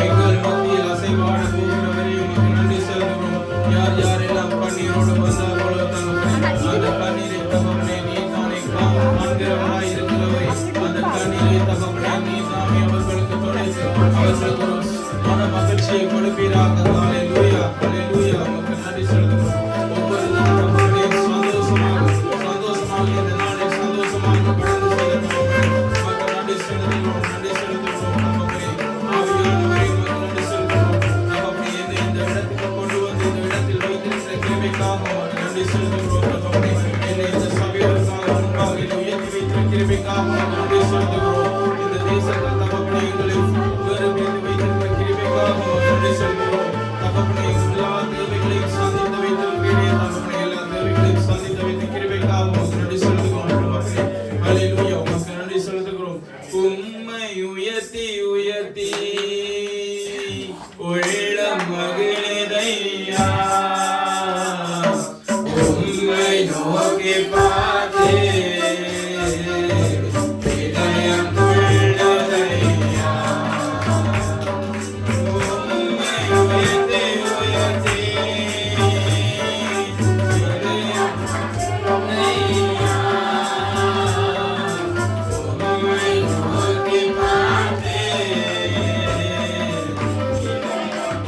எங்கள் மத்தியில் அசைவாட போகிறவரே உமக்கு நன்றி செலுத்துகிறோம். யார் யாரெல்லாம் கண்ணீரோடு வந்தார்களோ தகப்பனே, அந்த கண்ணீரை தகப்பனே நீ தானே காண்கிறவராய் இருக்கிறவரே, அந்த கண்ணீரை தகப்பனே நீ தானே அவர்களுக்கு தொலைத்து அவர்களுக்கு மன மகிழ்ச்சியை கொடுப்பீராக. ஹல்லேலூயா, ஹல்லேலூயா. உமக்கு நன்றி செலுத்துகிறோம். ஒவ்வொரு நாளும் சந்தோஷமாக இந்த நாளை சந்தோஷமாக கடந்து செல்ல உமக்கு நன்றி செலுத்துகிறோம். நன்றி செலுத்துகிறோம் தகப்பனே. ஆவியானவரே உமக்கு நன்றி செலுத்துகிறோம் தகப்பனே. என்னை இந்த இடத்துக்கு கொண்டு வந்து இந்த இடத்தில் வைத்திருக்கிற கிருபைக்காக உமக்கு நன்றி செலுத்துகிறோம் தகப்பனே. என்னை இந்த சபையோருக்காக முன்பாக என்னை உயர்த்தி வைத்திருக்கிற கிருபைக்காக உமக்கு நன்றி செலுத்துகிறோம். இந்த தேசத்தில் தகப்பனே எங்களை வேறு வைத்திருக்கிற கிருபைக்காக உமக்கு நன்றி செலுத்துகிறோம் தகப்பனே. எல்லா தேவைகளையும் சந்தித்து வைத்திருக்கிறேன் தகப்பனே. எல்லா தேவைகளையும் சந்தித்து வைத்த கிருபைக்காக உமக்கு நன்றி செலுத்துகிறோம் தகப்பனே. ஹல்லேலூயா. உமக்கு நன்றி செலுத்துகிறோம். உம்மை உயர்த்தி உயர்த்தி உள்ளம் மகிழுதையா, உம்மை நோக்கி பார்த்தே இதயம் கொள்ளுதையா. உம்மை உயர்த்தி உயர்த்தி இதயம் கொள்ளுதையா, உம்மை நோக்கி பார்த்தே இதயம்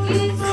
Hallelujah.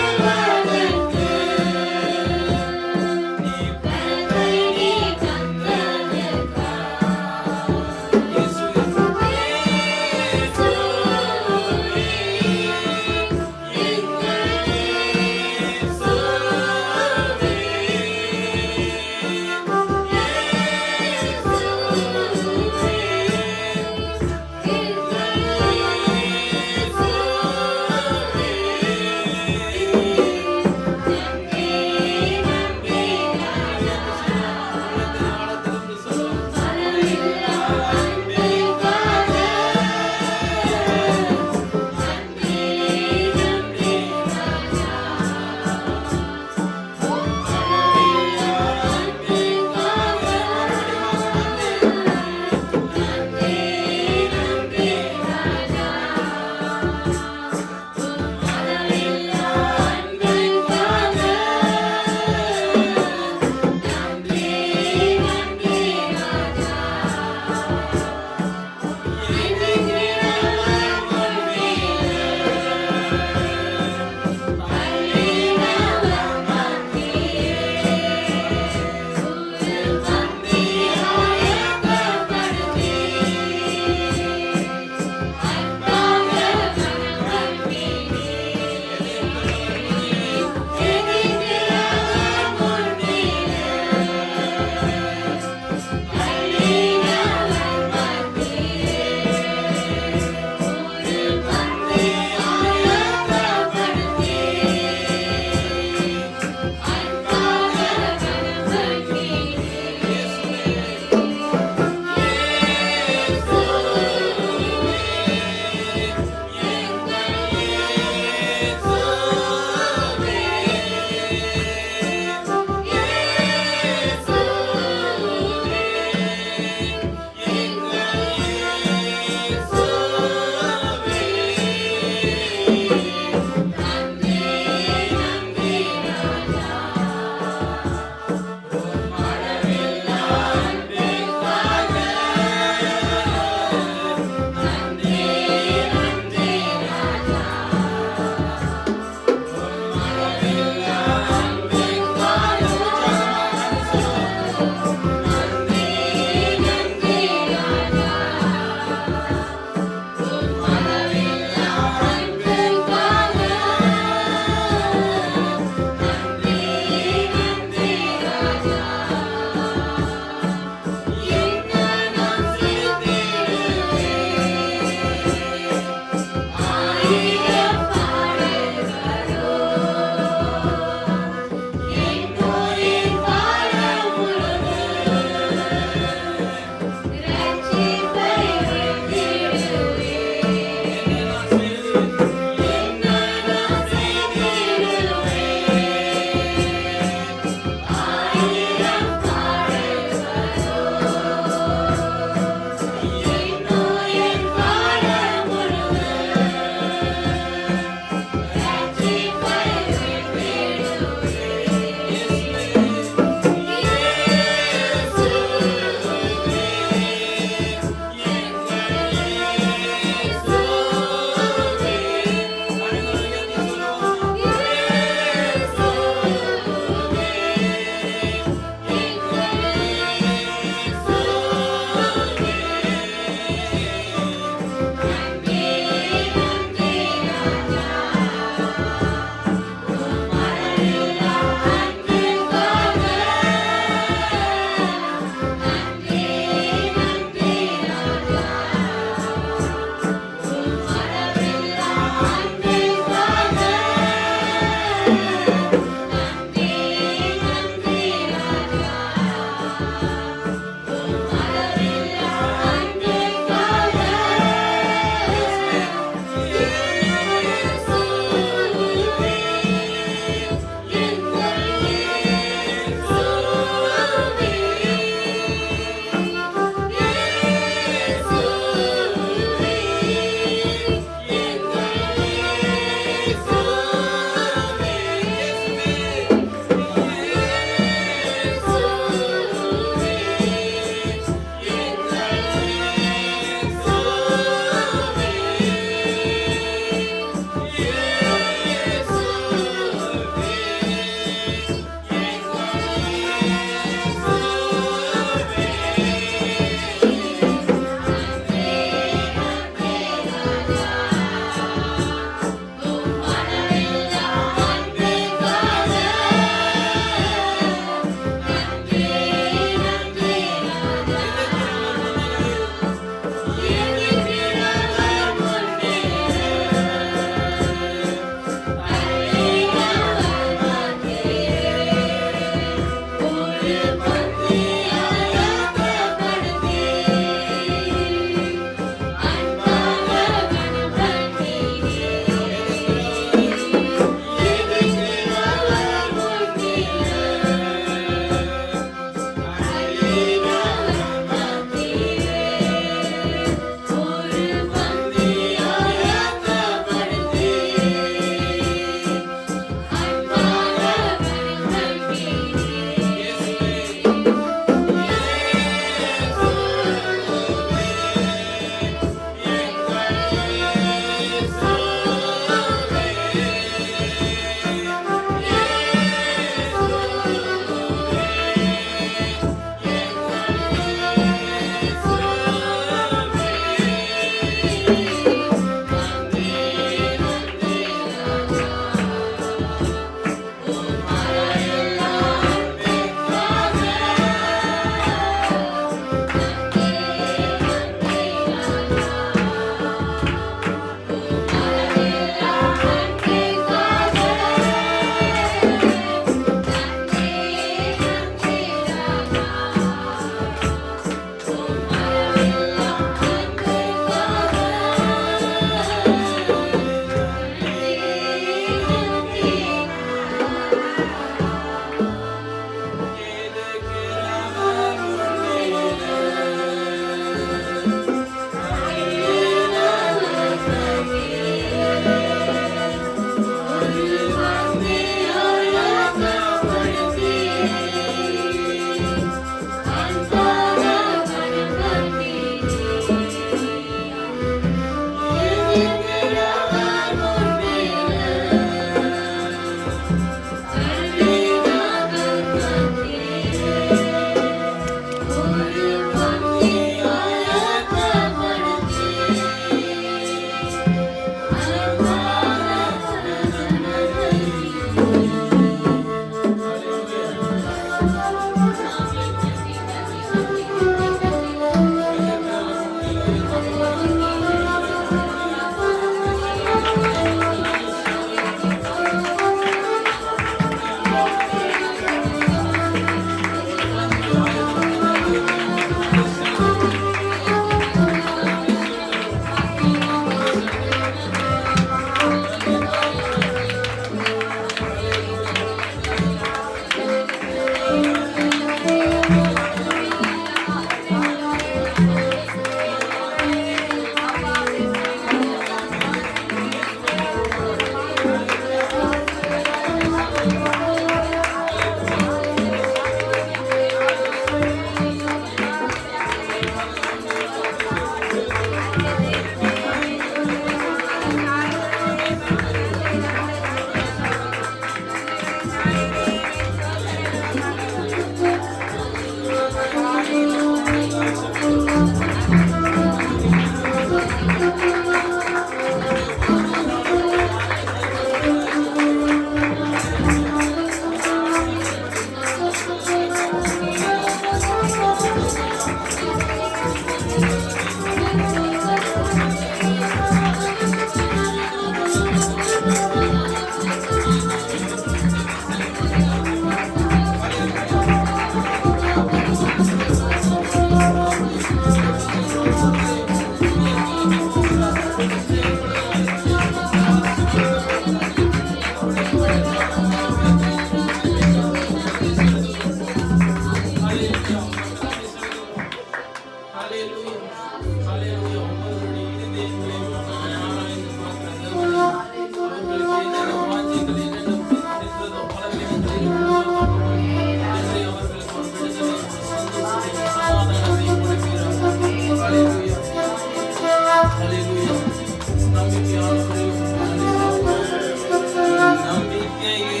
நம்பிக்கையே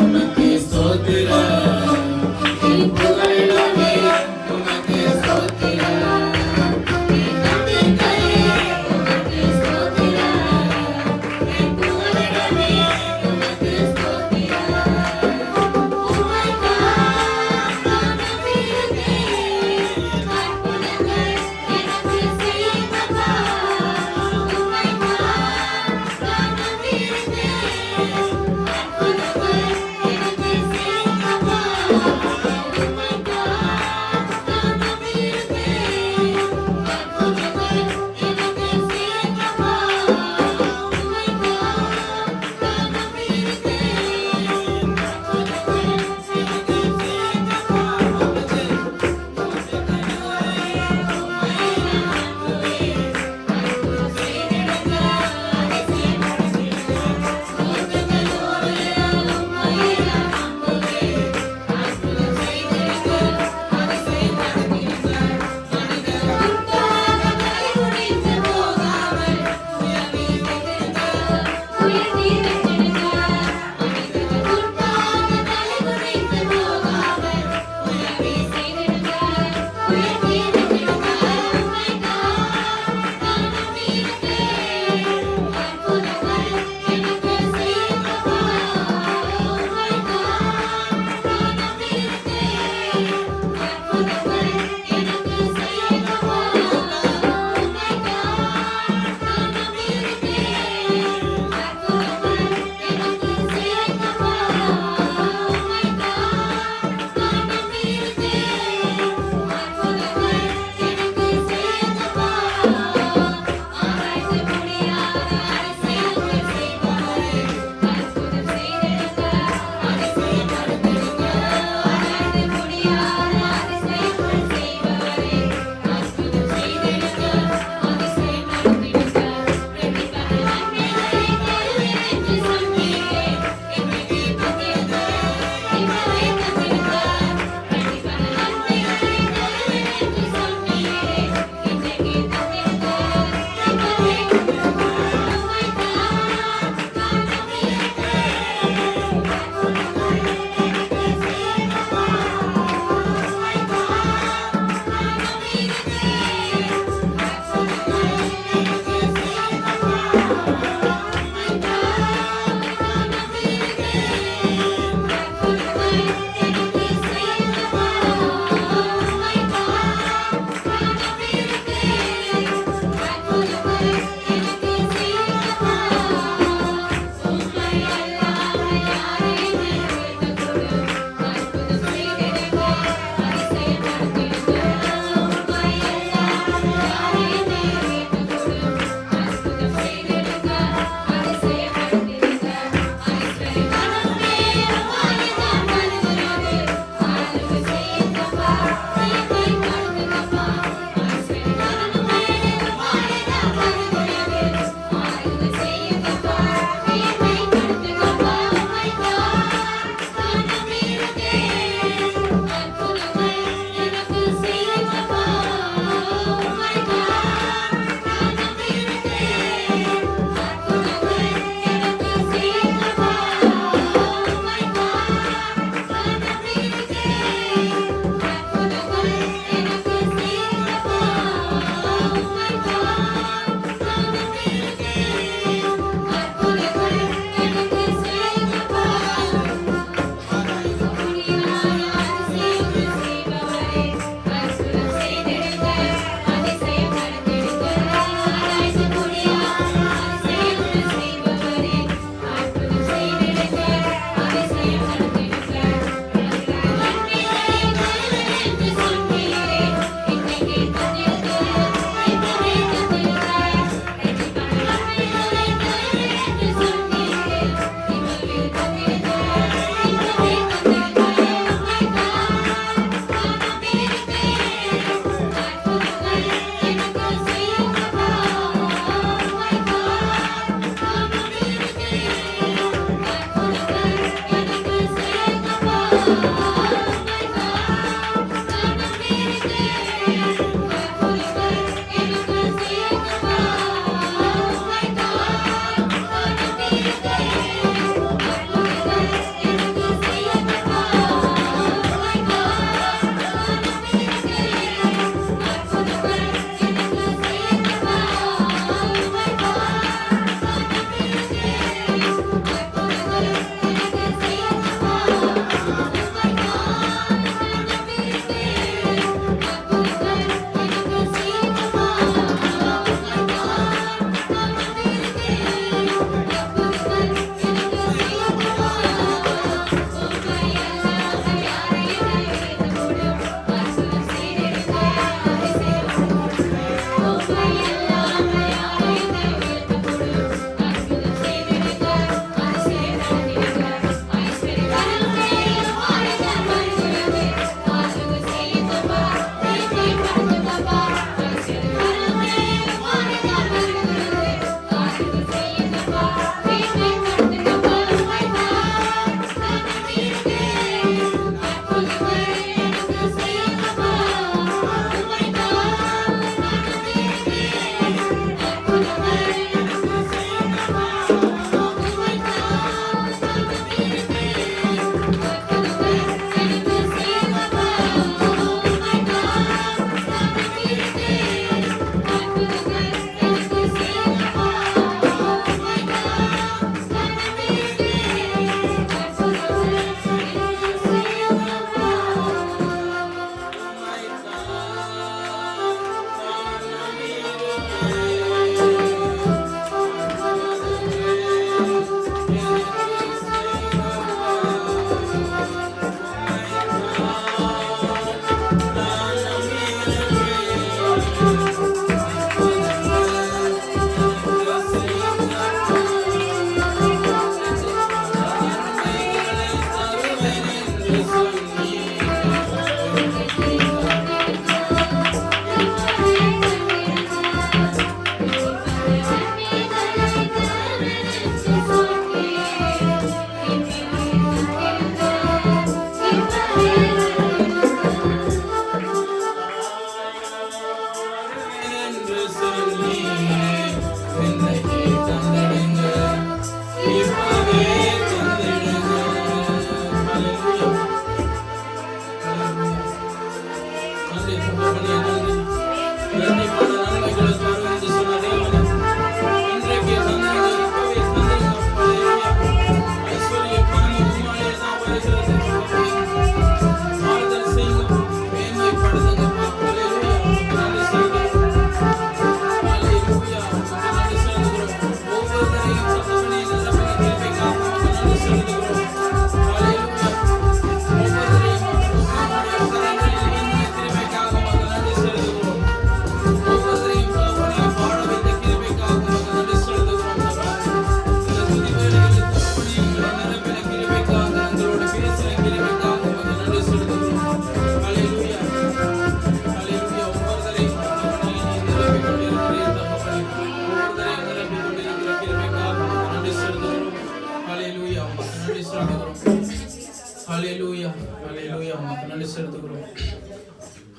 உமக்கு ஸ்தோத்திரம். என் புகழிடமே உமக்கு ஸ்தோத்திரம். என் நம்பிக்கையே உமக்கு ஸ்தோத்திரம். என் புகழிடமே உமக்கு ஸ்தோத்திரம்.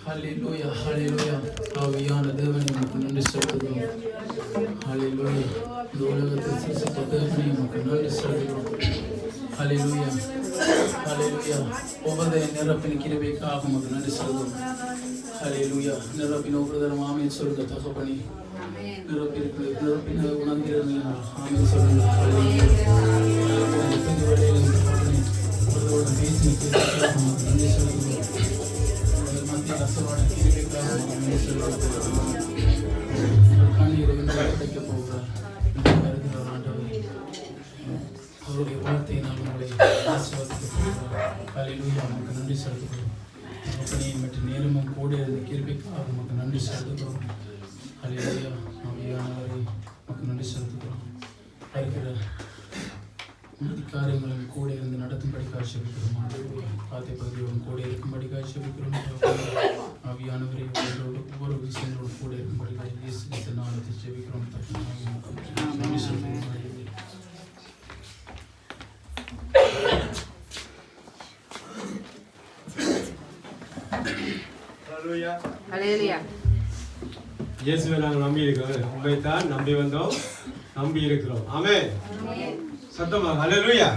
Hallelujah, hallelujah. ஆவியான தேவனை நமக்கு நன்றி செலுத்துகிறோம். Hallelujah. இந்த உலகத்தை சிருஷ்டித்த தேவனை நமக்கு நன்றி செலுத்துகிறோம். Hallelujah, hallelujah. ஒவ்வொரு நிரப்பின் கிருபைக்காக நமக்கு நன்றி செலுத்துகிறோம். Hallelujah. நிரப்பின் ஒவ்வொரு ஆமென் சொல்லுங்க தகப்பனே. நிரப்பின் உணர்ந்திருந்தீங்க ஆமென் சொல்லுங்க. Hallelujah. இந்த வேளையில் தகப்பனே ஒவ்வொரு பேசிக்கு நமக்கு நன்றி செலுத்துகிறோம். கசவான கிருபைக்காக நமக்கு செலுத்துகிறோம். கண்ணீரை கிடைக்க போகிறார் ஆண்டவரே. அவருடைய வார்த்தையினால் உங்களை ஆசீர்வதிக்க போகிறார். ஹல்லேலூயா. நமக்கு நன்றி செலுத்துகிறோம். அப்பனையும் மற்றும் நேரமும் கூட இருந்த கிருபைக்காக நமக்கு நன்றி செலுத்துகிறோம். ஹல்லேலூயா. ஆவியானவரே நமக்கு நன்றி செலுத்துகிறோம். இருக்கிற காரியங்களும் கூட இருந்து நடத்தும்படி காட்சிக்கிறோம். பாத்தை பகுதியோடும் கூட இருக்கும்படி காட்சிக்கிறோம். ஆவியானவரை ஒவ்வொரு விஷயங்களோடு கூட இருக்கும்படி காட்சி நாளத்தை ஜெபிக்கிறோம். இயேசுவை நாங்கள் நம்பி இருக்கிறோம். உண்மைத்தான் நம்பி வந்தோம், நம்பி இருக்கிறோம். ஆமென். சத்தமா ஹல்லேலூயா.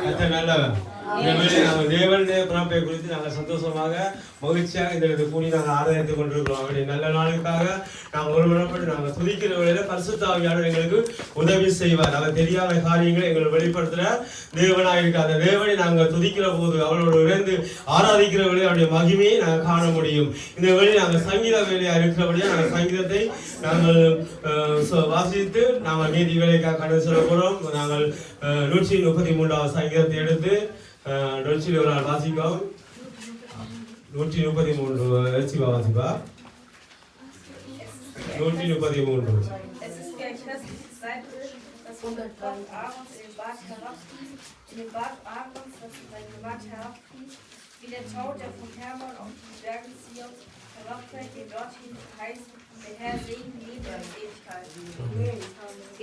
கர்த்தர் நல்லவர். நாங்கள் தேவனுடைய பிறப்பை குறித்து நாங்கள் சந்தோஷமாக மகிழ்ச்சியாக இந்த இடத்தை கூடி நாங்கள் ஆராய்ந்து கொண்டிருக்கிறோம். அவருடைய நல்ல நாளுக்காக நாங்கள் ஒருமனப்பட்டு நாங்கள் துதிக்கிற வேளையில பரிசுத்த ஆவியானவர் எங்களுக்கு உதவி செய்வார். அவர் தெரியாத காரியங்களை எங்களை வெளிப்படுத்துற தேவனாக இருக்க அந்த தேவனை நாங்கள் துதிக்கிற போது அவளோடு இணைந்து ஆராதிக்கிற வேளையில் அவருடைய மகிமையை நாங்கள் காண முடியும். இந்த வேளையில் நாங்கள் சங்கீத வேலையாக இருக்கிறபடியாக நாங்கள் சங்கீதத்தை நாங்கள் வாசித்து நாங்கள் நீதி வேலைக்காக கடந்து செல்ல போகிறோம். நாங்கள் 133வது சங்கீதத்தை எடுத்து டொல்சில் ஒரு வாசிப்போம். 133 எல்சிவா வாசிப்பா. 133. Es ist wie ein köstliches Seidel, das von dem Bart Aarons in den Bart herabfließt, in den Bart Aarons, das in sein Gewand herabfließt, wie der Tau, der von Hermon auf die Berge Zions herabfällt, den dorthin heißt, der Herr Segen liebe in Ewigkeit.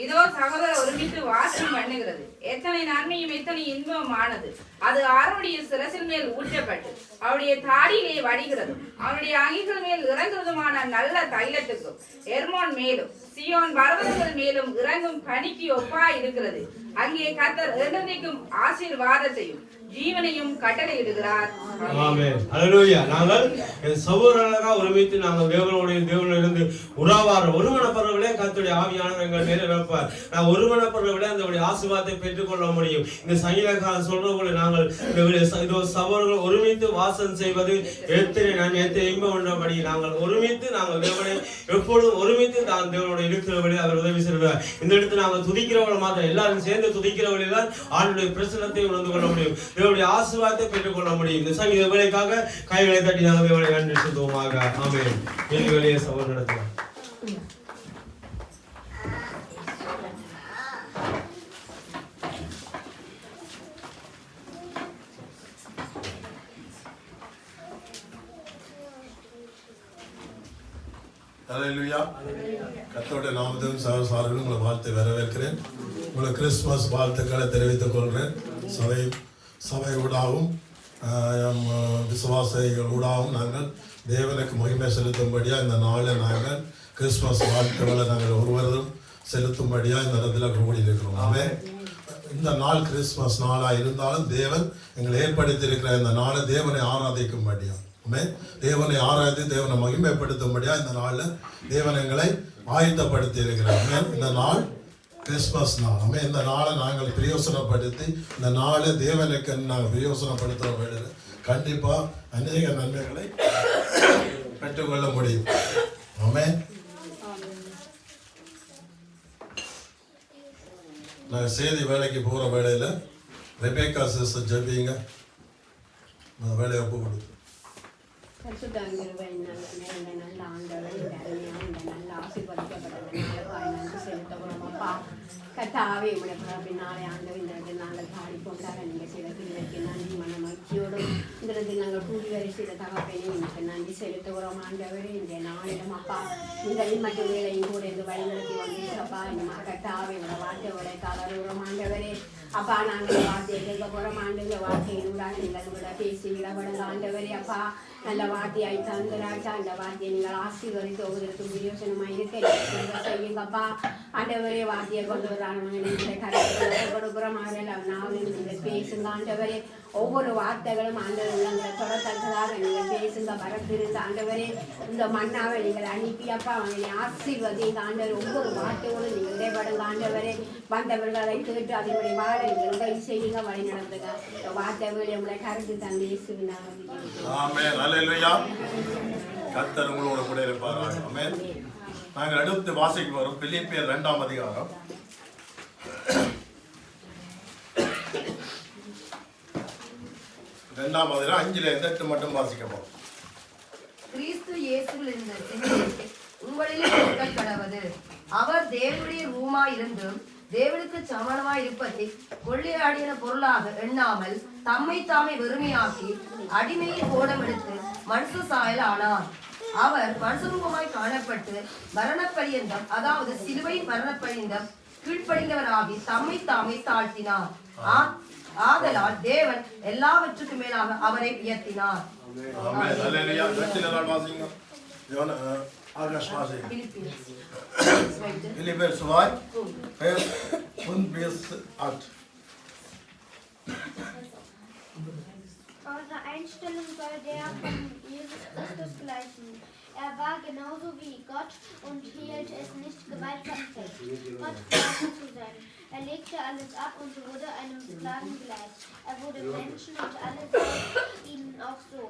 இதோ சகோதரர் ஒருமித்து வாசம் பண்ணுகிறது. எத்தனை நன்மையும் எத்தனை இன்பமானது. அது ஆரோனுடைய சிரசின் மேல் ஊற்றப்பட்டு அவருடைய தாடியிலே வடிகிறதும் அவனுடைய அங்கிகள் மேல் இறங்குவதுமான நல்ல தைலத்துக்கும் எர்மோன் மேலும் சியோன் பர்வதங்கள் மேலும் இறங்கும் பனிக்கு ஒப்பா இருக்கிறது. அங்கே கர்த்தர் என்றென்றைக்கும் ஆசீர்வாதத்தையும் ஜீவனையும் கட்டளையிடுகிறார். ஆமென். ஹல்லேலூயா. நாங்கள் சகோதரர்களாக ஒருமித்து நாங்கள் தேவனிலிருந்து உறவார ஒருமனப்படுறவர்களே கர்த்தருடைய ஆவியானவர் எங்கள் மேலே வைப்பார். நான் ஒருமனப்படுறவர்களே அந்த ஆசீர்வாதத்தை பெற்றுக்கொள்ள முடியும். இந்த சங்கீதக்காரன் சொல்றவங்களை நாங்கள் இதோ சகோதரர்கள் ஒருமித்து வாசம் செய்வது எத்தனை நன்மை எத்தனை இன்பம் உள்ளபடி நாங்கள் ஒருமித்து நாங்கள் தேவனை எப்பொழுதும் ஒருமித்து நான் தேவனோட இருக்கிறவர்களே அவர் உதவி செய்வார். இந்த இடத்துல நாங்கள் துதிக்கிறவர்கள் மாத்திரம் எல்லாரும் சேர்ந்து துதிக்கிறவர்கள் தான் ஆண்டுடைய பிரச்சனத்தை உணர்ந்து கொள்ள முடியும். தேவனுடைய ஆசீர்வாதத்தை பெற்றுக்கொள்ள முடியும். இந்த சங்கீத வேலைக்காக கைகளை தட்டி நாங்கள் தேவனை நன்றி செலுத்துவோமாக. ஆமென். இந்த வேலையை சபை நடத்துவோம். ஹல்லேலூயா. கர்த்தருடைய நாமத்திலும் சகோதரர்களும் உங்களை வாழ்த்து வரவேற்கிறேன். உங்களை கிறிஸ்துமஸ் வாழ்த்துக்களை தெரிவித்துக் கொள்கிறேன். சபை ஊடாகவும் விசுவாசிகள் ஊடாகவும் நாங்கள் தேவனுக்கு மகிமை செலுத்தும்படியாக இந்த நாளில் நாங்கள் கிறிஸ்துமஸ் வாழ்த்துக்களை நாங்கள் ஒருவரும் செலுத்தும்படியா இந்த இடத்துல கூடி இருக்கிறோம். ஆமென். இந்த நாள் கிறிஸ்துமஸ் நாளா இருந்தாலும் தேவன் எங்களை ஏற்படுத்தி இருக்கிற இந்த நாளை தேவனை ஆராதிக்கும்படியா, ஆமென், தேவனை ஆராய்ந்து தேவனை மகிமைப்படுத்தும்படியா இந்த நாளில் தேவன் எங்களை ஆயத்தப்படுத்தி இருக்கிறார். ஆமென். இந்த நாள் கிறிஸ்துமஸ் நாள். ஆமென். இந்த நாளை நாங்கள் பிரயோசனப்படுத்தி இந்த நாளை தேவனுக்கு நாங்கள் பிரயோசனப்படுத்த வேண்டியது கண்டிப்பா அநேக நன்மைகளை பெற்றுக்கொள்ள முடியும். ஆமென். நாங்கள் செய்தி வேலைக்கு போகிற வேலையில் ரெபேக்கா சிஸ்டர் ஜெபிங்க, வேலையை ஒப்பு கொடுத்து. நல்ல ஆண்டவர் நல்ல ஆசீர்வதிக்கப்பட்ட செலுத்தப்பா கத்தாவே உடைய பின்னாலே ஆண்டவர் இந்த இடத்தில் நாங்கள் பாடிக்கொண்டார நீங்கள் சில பிள்ளைக்கு நன்றி மன மகிழ்ச்சியோடும் இந்த இடத்தில் நாங்கள் கூடி வரை சில தகப்பையும் எனக்கு நன்றி செலுத்துகிறோம். ஆண்டவரே இந்த நாளிடம் அப்பா இந்த மட்டும் வேலையும் கூட இந்த வழிநடத்தி வந்திருக்கிறப்பா இந்த கத்தாவே உடைய வார்த்தையோட காலூரம் ஆண்டவரே அப்பா நாங்கள் வார்த்தையை கேட்க போகிறோம். ஆண்டு வார்த்தையினூடாக நீங்கள் கூட பேசி விடப்படுங்க ஆண்டவரே அப்பா நல்ல வார்த்தையாய் தந்தராஜா அந்த வார்த்தையை நீங்கள் ஆசீர்வதித்து ஒவ்வொருக்கும் பிரயோசனமாக இருக்க செய்யுங்கப்பா. ஆண்டவரே வார்த்தையை கொண்டு வராங்க கொடுக்குறோம். நாவலும் நீங்கள் பேசுங்க ஆண்டவரே. ஒவ்வொரு வார்த்தைகளும் ஆண்டவர் தொடர்த்தக்கதாக நீங்கள் பேசுங்க. பரப்பிருந்த ஆண்டவரே இந்த மண்ணாவை நீங்கள் அனுப்பி அப்பா அவங்களை ஆசீர்வதிங்க ஆண்டவர். ஒவ்வொரு வார்த்தையோடு நீங்கள் இடைப்படுங்க ஆண்டவரே. வந்தவர்களை கேட்டு அதனுடைய வாழ நீங்கள் உதவி செய்யுங்க, வழி நடந்துங்க. வார்த்தைகளை உங்களை கருத்து தந்து கர்த்தர் உங்களோட கூட இருப்பாராக. ஆமென். நாங்கள் அடுத்து வாசிக்க வரும் பிலிப்பியர் 2ஆம் அதிகாரம் 5-8 மட்டும் வாசிக்க போறோம். கிறிஸ்து இயேசுவில் உங்களிலே இருக்கக் கடவது. அவர் தேவனுடைய ரூமாய் இருந்தும் தேவனுக்கு சமானமாய் இருப்பதை கொள்ளையாடின பொருளாக எண்ணாமல் தம்மை தாமே வெறுமையாக்கி அடிமையின் கோலம் எடுத்து மனுஷ சாயல் ஆனார். அவர் மனுஷரூபமாய் காணப்பட்டு மரணப்பரியந்தம், அதாவது சிலுவையின் மரணப்பரியந்தம் கீழ்ப்படிந்தவராகி தம்மை தாமே தாழ்த்தினார். ஆதலால் தேவன் எல்லாவற்றுக்கும் மேலாக அவரை உயர்த்தினார். Eure Einstellung soll der von Jesus Christus gleichen. Er war genauso wie Gott und hielt es nicht gewaltsam fest, Gott gleich zu sein. Er legte alles ab und wurde einem Sklaven gleich. Er wurde Menschen und alle sahen ihn auch so.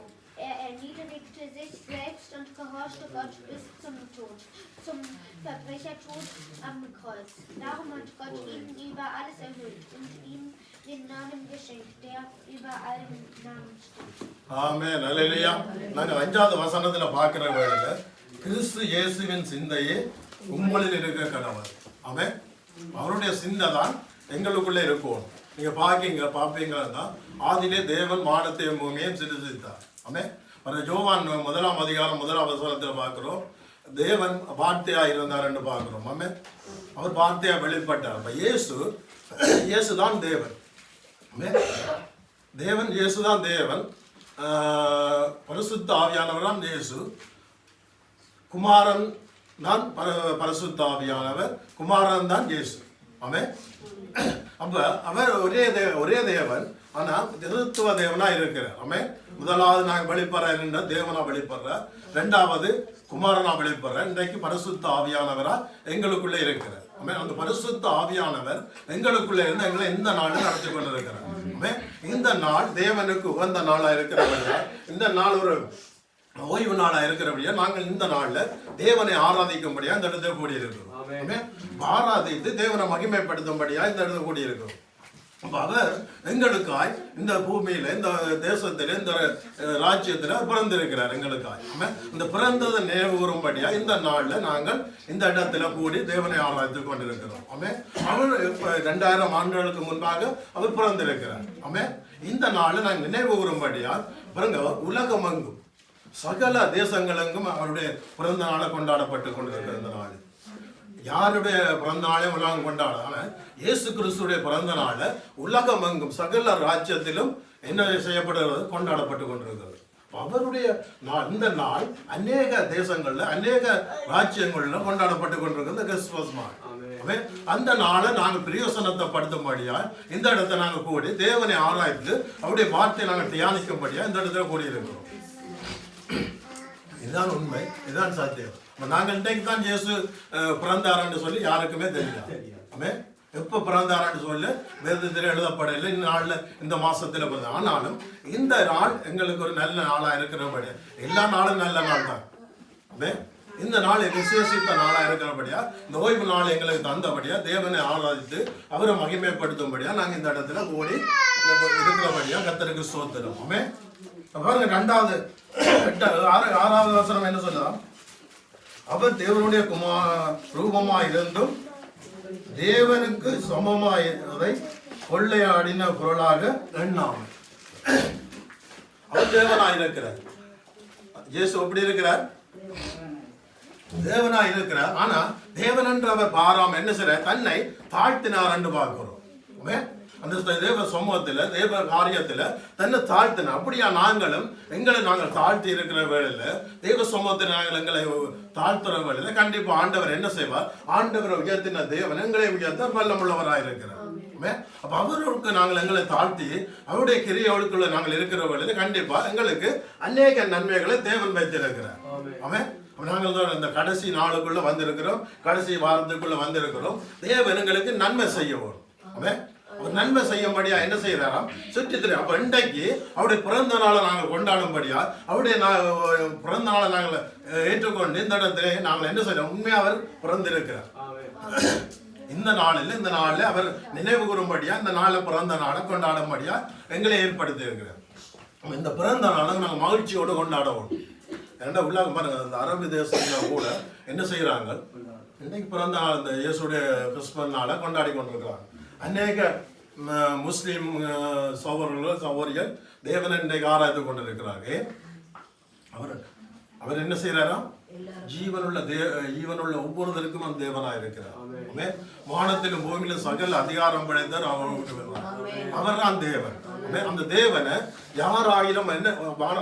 Er erniedrigte sich selbst und gehorchte Gott bis zum Tod, zum Verbrechertod am Kreuz. Darum hat Gott ihn über alles erhöht und ihm den Namen geschenkt, der über allen Namen steht. ஆமென். அல்லேலூயா. நாங்கள் 5வது வசனத்துல பார்க்கிற வேளையில கிறிஸ்து இயேசுவின் சிந்தையே உங்களில் இருக்க கடவுள். ஆமென். அவருடைய சிந்தை தான் எங்களுக்குள்ளே இருக்கும். நீங்க பார்ப்பீங்கன்னா ஆதியிலே தேவன் வானத்தையும் பூமியையும் சிருஷ்டித்தார். ஆமென். யோவான் 1ஆம் அதிகாரம் 1ஆம் வசனத்தில் பார்க்கிறோம், தேவன் வார்த்தையா இருந்தார் என்று பார்க்கிறோம். ஆமென். அவர் வார்த்தையா வெளிப்பட்டார். அப்ப இயேசுதான் தேவன். தேவன் இயேசுதான் தேவன். பரிசுத்த ஆவியானவராம் இயேசு. குமாரன் தான் பரிசுத்த ஆவியானவர், குமாரன் தான் இயேசு. ஆமென். அப்ப அவர் ஒரே தேவன், ஆனா திருத்துவ தேவனா இருக்கிறார். ஆமென். முதலாவது நாங்கள் வெளிப்படுற தேவனா வெளிப்படுற, 2வது குமாரனா வெளிப்படுற, இன்றைக்கு பரிசுத்த ஆவியானவரா எங்களுக்குள்ளே இருக்கிறார். அந்த பரிசுத்த ஆவியானவர் எங்களுக்குள்ளே இருந்து எங்களை இந்த நாள் நடத்தி கொண்டிருக்கிறார். இந்த நாள் தேவனுக்கு உகந்த நாளா இருக்கிறபடியா, இந்த நாள் ஒரு ஓய்வு நாளா இருக்கிறபடியா நாங்கள் இந்த நாள்ல தேவனை ஆராதிக்கும்படியா இந்த இடத்துல கூடியிருக்கிறோம். ஆராதித்து தேவனை மகிமைப்படுத்தும்படியா இந்த இடத்துல கூடியிருக்கிறோம். அவர் எங்களுக்காய் இந்த பூமியில, இந்த தேசத்தில, இந்த ராஜ்யத்துல பிறந்திருக்கிறார் எங்களுக்காய். இந்த பிறந்ததை நினைவு கூறும்படியா இந்த நாள்ல நாங்கள் இந்த இடத்துல கூடி தேவனை ஆராய்த்து கொண்டிருக்கிறோம். அவர் 2000 ஆண்டுகளுக்கு முன்பாக அவர் பிறந்திருக்கிறார். இந்த நாளை நாங்கள் நினைவு கூறும்படியா பாருங்க, உலகமெங்கும் சகல தேசங்களெங்கும் அவருடைய பிறந்த நாளை கொண்டாடப்பட்டு கொண்டிருக்கிற இந்த நாள். யாருடைய பிறந்த நாளையும் உலகம் கொண்டாட, இயேசு கிறிஸ்துடைய பிறந்த நாளை உலகமெங்கும் சகல ராஜ்யத்திலும் என்ன செய்யப்படுகிறது, கொண்டாடப்பட்டு கொண்டிருக்கிறது. அவருடைய இந்த நாள் அநேக தேசங்கள்ல அநேக ராஜ்யங்கள்ல கொண்டாடப்பட்டு கொண்டிருக்கிறது கிறிஸ்துமஸ் நாள். அந்த நாளை நாங்கள் பிரயோசனத்தை படுத்தும்படியா இந்த இடத்தை நாங்கள் கூடி தேவனை ஆராய்ந்து அவருடைய வார்த்தையை நாங்கள் தியானிக்கும்படியா இந்த இடத்துல கூடியிருக்கிறோம். இதுதான் உண்மை, இதுதான் சத்தியம். நாங்கள் இன்றைக்கு தான் இயேசு பிறந்தாரான்னு சொல்லி யாருக்குமே தெரியாது. எப்போ பிறந்தாரான்னு சொல்லி வேதத்தில் எழுதப்படலை. இந்த நாளில் இந்த மாசத்துல பிறந்த, ஆனாலும் இந்த நாள் எங்களுக்கு ஒரு நல்ல நாளா இருக்கிறபடியா, எல்லா நாளும் நல்ல நாள் தான். இந்த நாளை விசேஷித்த நாளா இருக்கிறபடியா, இந்த ஓய்வு நாள் எங்களுக்கு தந்தபடியா, தேவனை ஆராதித்து அவரை மகிமைப்படுத்தும்படியா நாங்கள் இந்த இடத்துல கூடி இருக்கிறபடியா கர்த்தருக்கு ஸ்தோத்திரம். பாருங்க, 6வது வசனம் என்ன சொல்லலாம்? அவர் தேவனுடைய ரூபமாய் இருந்தும் தேவனுக்கு சமமாயதை கொள்ளையாடின பொருளாக எண்ணாமல். அவர் தேவனாய் இருக்கிறார். இயேசு எப்படி இருக்கிறார்? தேவனாய் இருக்கிறார். ஆனா தேவன் என்று அவர் பாராம என்ன செய்ய தன்னை தாழ்த்தினார் என்று பார்க்கிறோம். அந்த தேவ சமூகத்துல தேவ காரியத்துல தன்னை தாழ்த்தின. அப்படியா நாங்களும் எங்களை நாங்கள் தாழ்த்தி இருக்கிற வேளையில, தேவ சமூகத்தில் நாங்கள் எங்களை தாழ்த்துற வேளையில கண்டிப்பா ஆண்டவர் என்ன செய்வார்? ஆண்டவரை உயர்த்தின தேவன் எங்களை உயர்த்த வல்லமுள்ளவராக இருக்கிறார். அப்ப அவருக்கு நாங்கள் எங்களை தாழ்த்தி அவருடைய கிரியைகளுக்குள்ள நாங்கள் இருக்கிற வேளையில கண்டிப்பா எங்களுக்கு அநேக நன்மைகளை தேவன் வைத்திருக்கிறார். நாங்கள் தான் இந்த கடைசி நாளுக்குள்ள வந்திருக்கிறோம், கடைசி வாரத்துக்குள்ள வந்திருக்கிறோம். தேவன் எங்களுக்கு நன்மை செய்யவும் அவர் நன்மை செய்யும்படியா என்ன செய்யறாராம்? சுற்றி தெரியும். அப்ப இன்றைக்கு அவருடைய பிறந்த நாளை நாங்கள் கொண்டாடும்படியா, அவருடைய பிறந்த நாளை நாங்கள் ஏற்றுக்கொண்டு இந்த இடத்துல நாங்கள் என்ன செய்யறோம்? உண்மையா அவர் பிறந்திருக்கிறார். இந்த நாளில் அவர் நினைவு கூறும்படியா, இந்த நாளை பிறந்த நாளை கொண்டாடும்படியா எங்களை ஏற்படுத்தி இருக்கிறார். இந்த பிறந்த நாளை நாங்கள் மகிழ்ச்சியோடு கொண்டாடுவோம். ஏன்னா உள்ளாக பாருங்க, அந்த அரபு தேசத்துல கூட என்ன செய்யறாங்க? இன்னைக்கு பிறந்த நாள் இந்த இயேசுடைய கிறிஸ்துமஸ் நாளை கொண்டாடி கொண்டிருக்கிறாங்க. அநேக முஸ்லீம் சகோதரர்கள் தேவனை இன்றைக்கு ஆராய்ந்து கொண்டிருக்கிறார்கள். அவர் என்ன செய்யறாரா? ஜீவனுள்ள ஒவ்வொருத்தருக்கும் அந்த தேவனாய் இருக்கிறார். வானத்திலும் பூமியிலும் சகல அதிகாரம் படைத்தார் அவர் தான் தேவன். அந்த தேவனை யாராயிரம் என்ன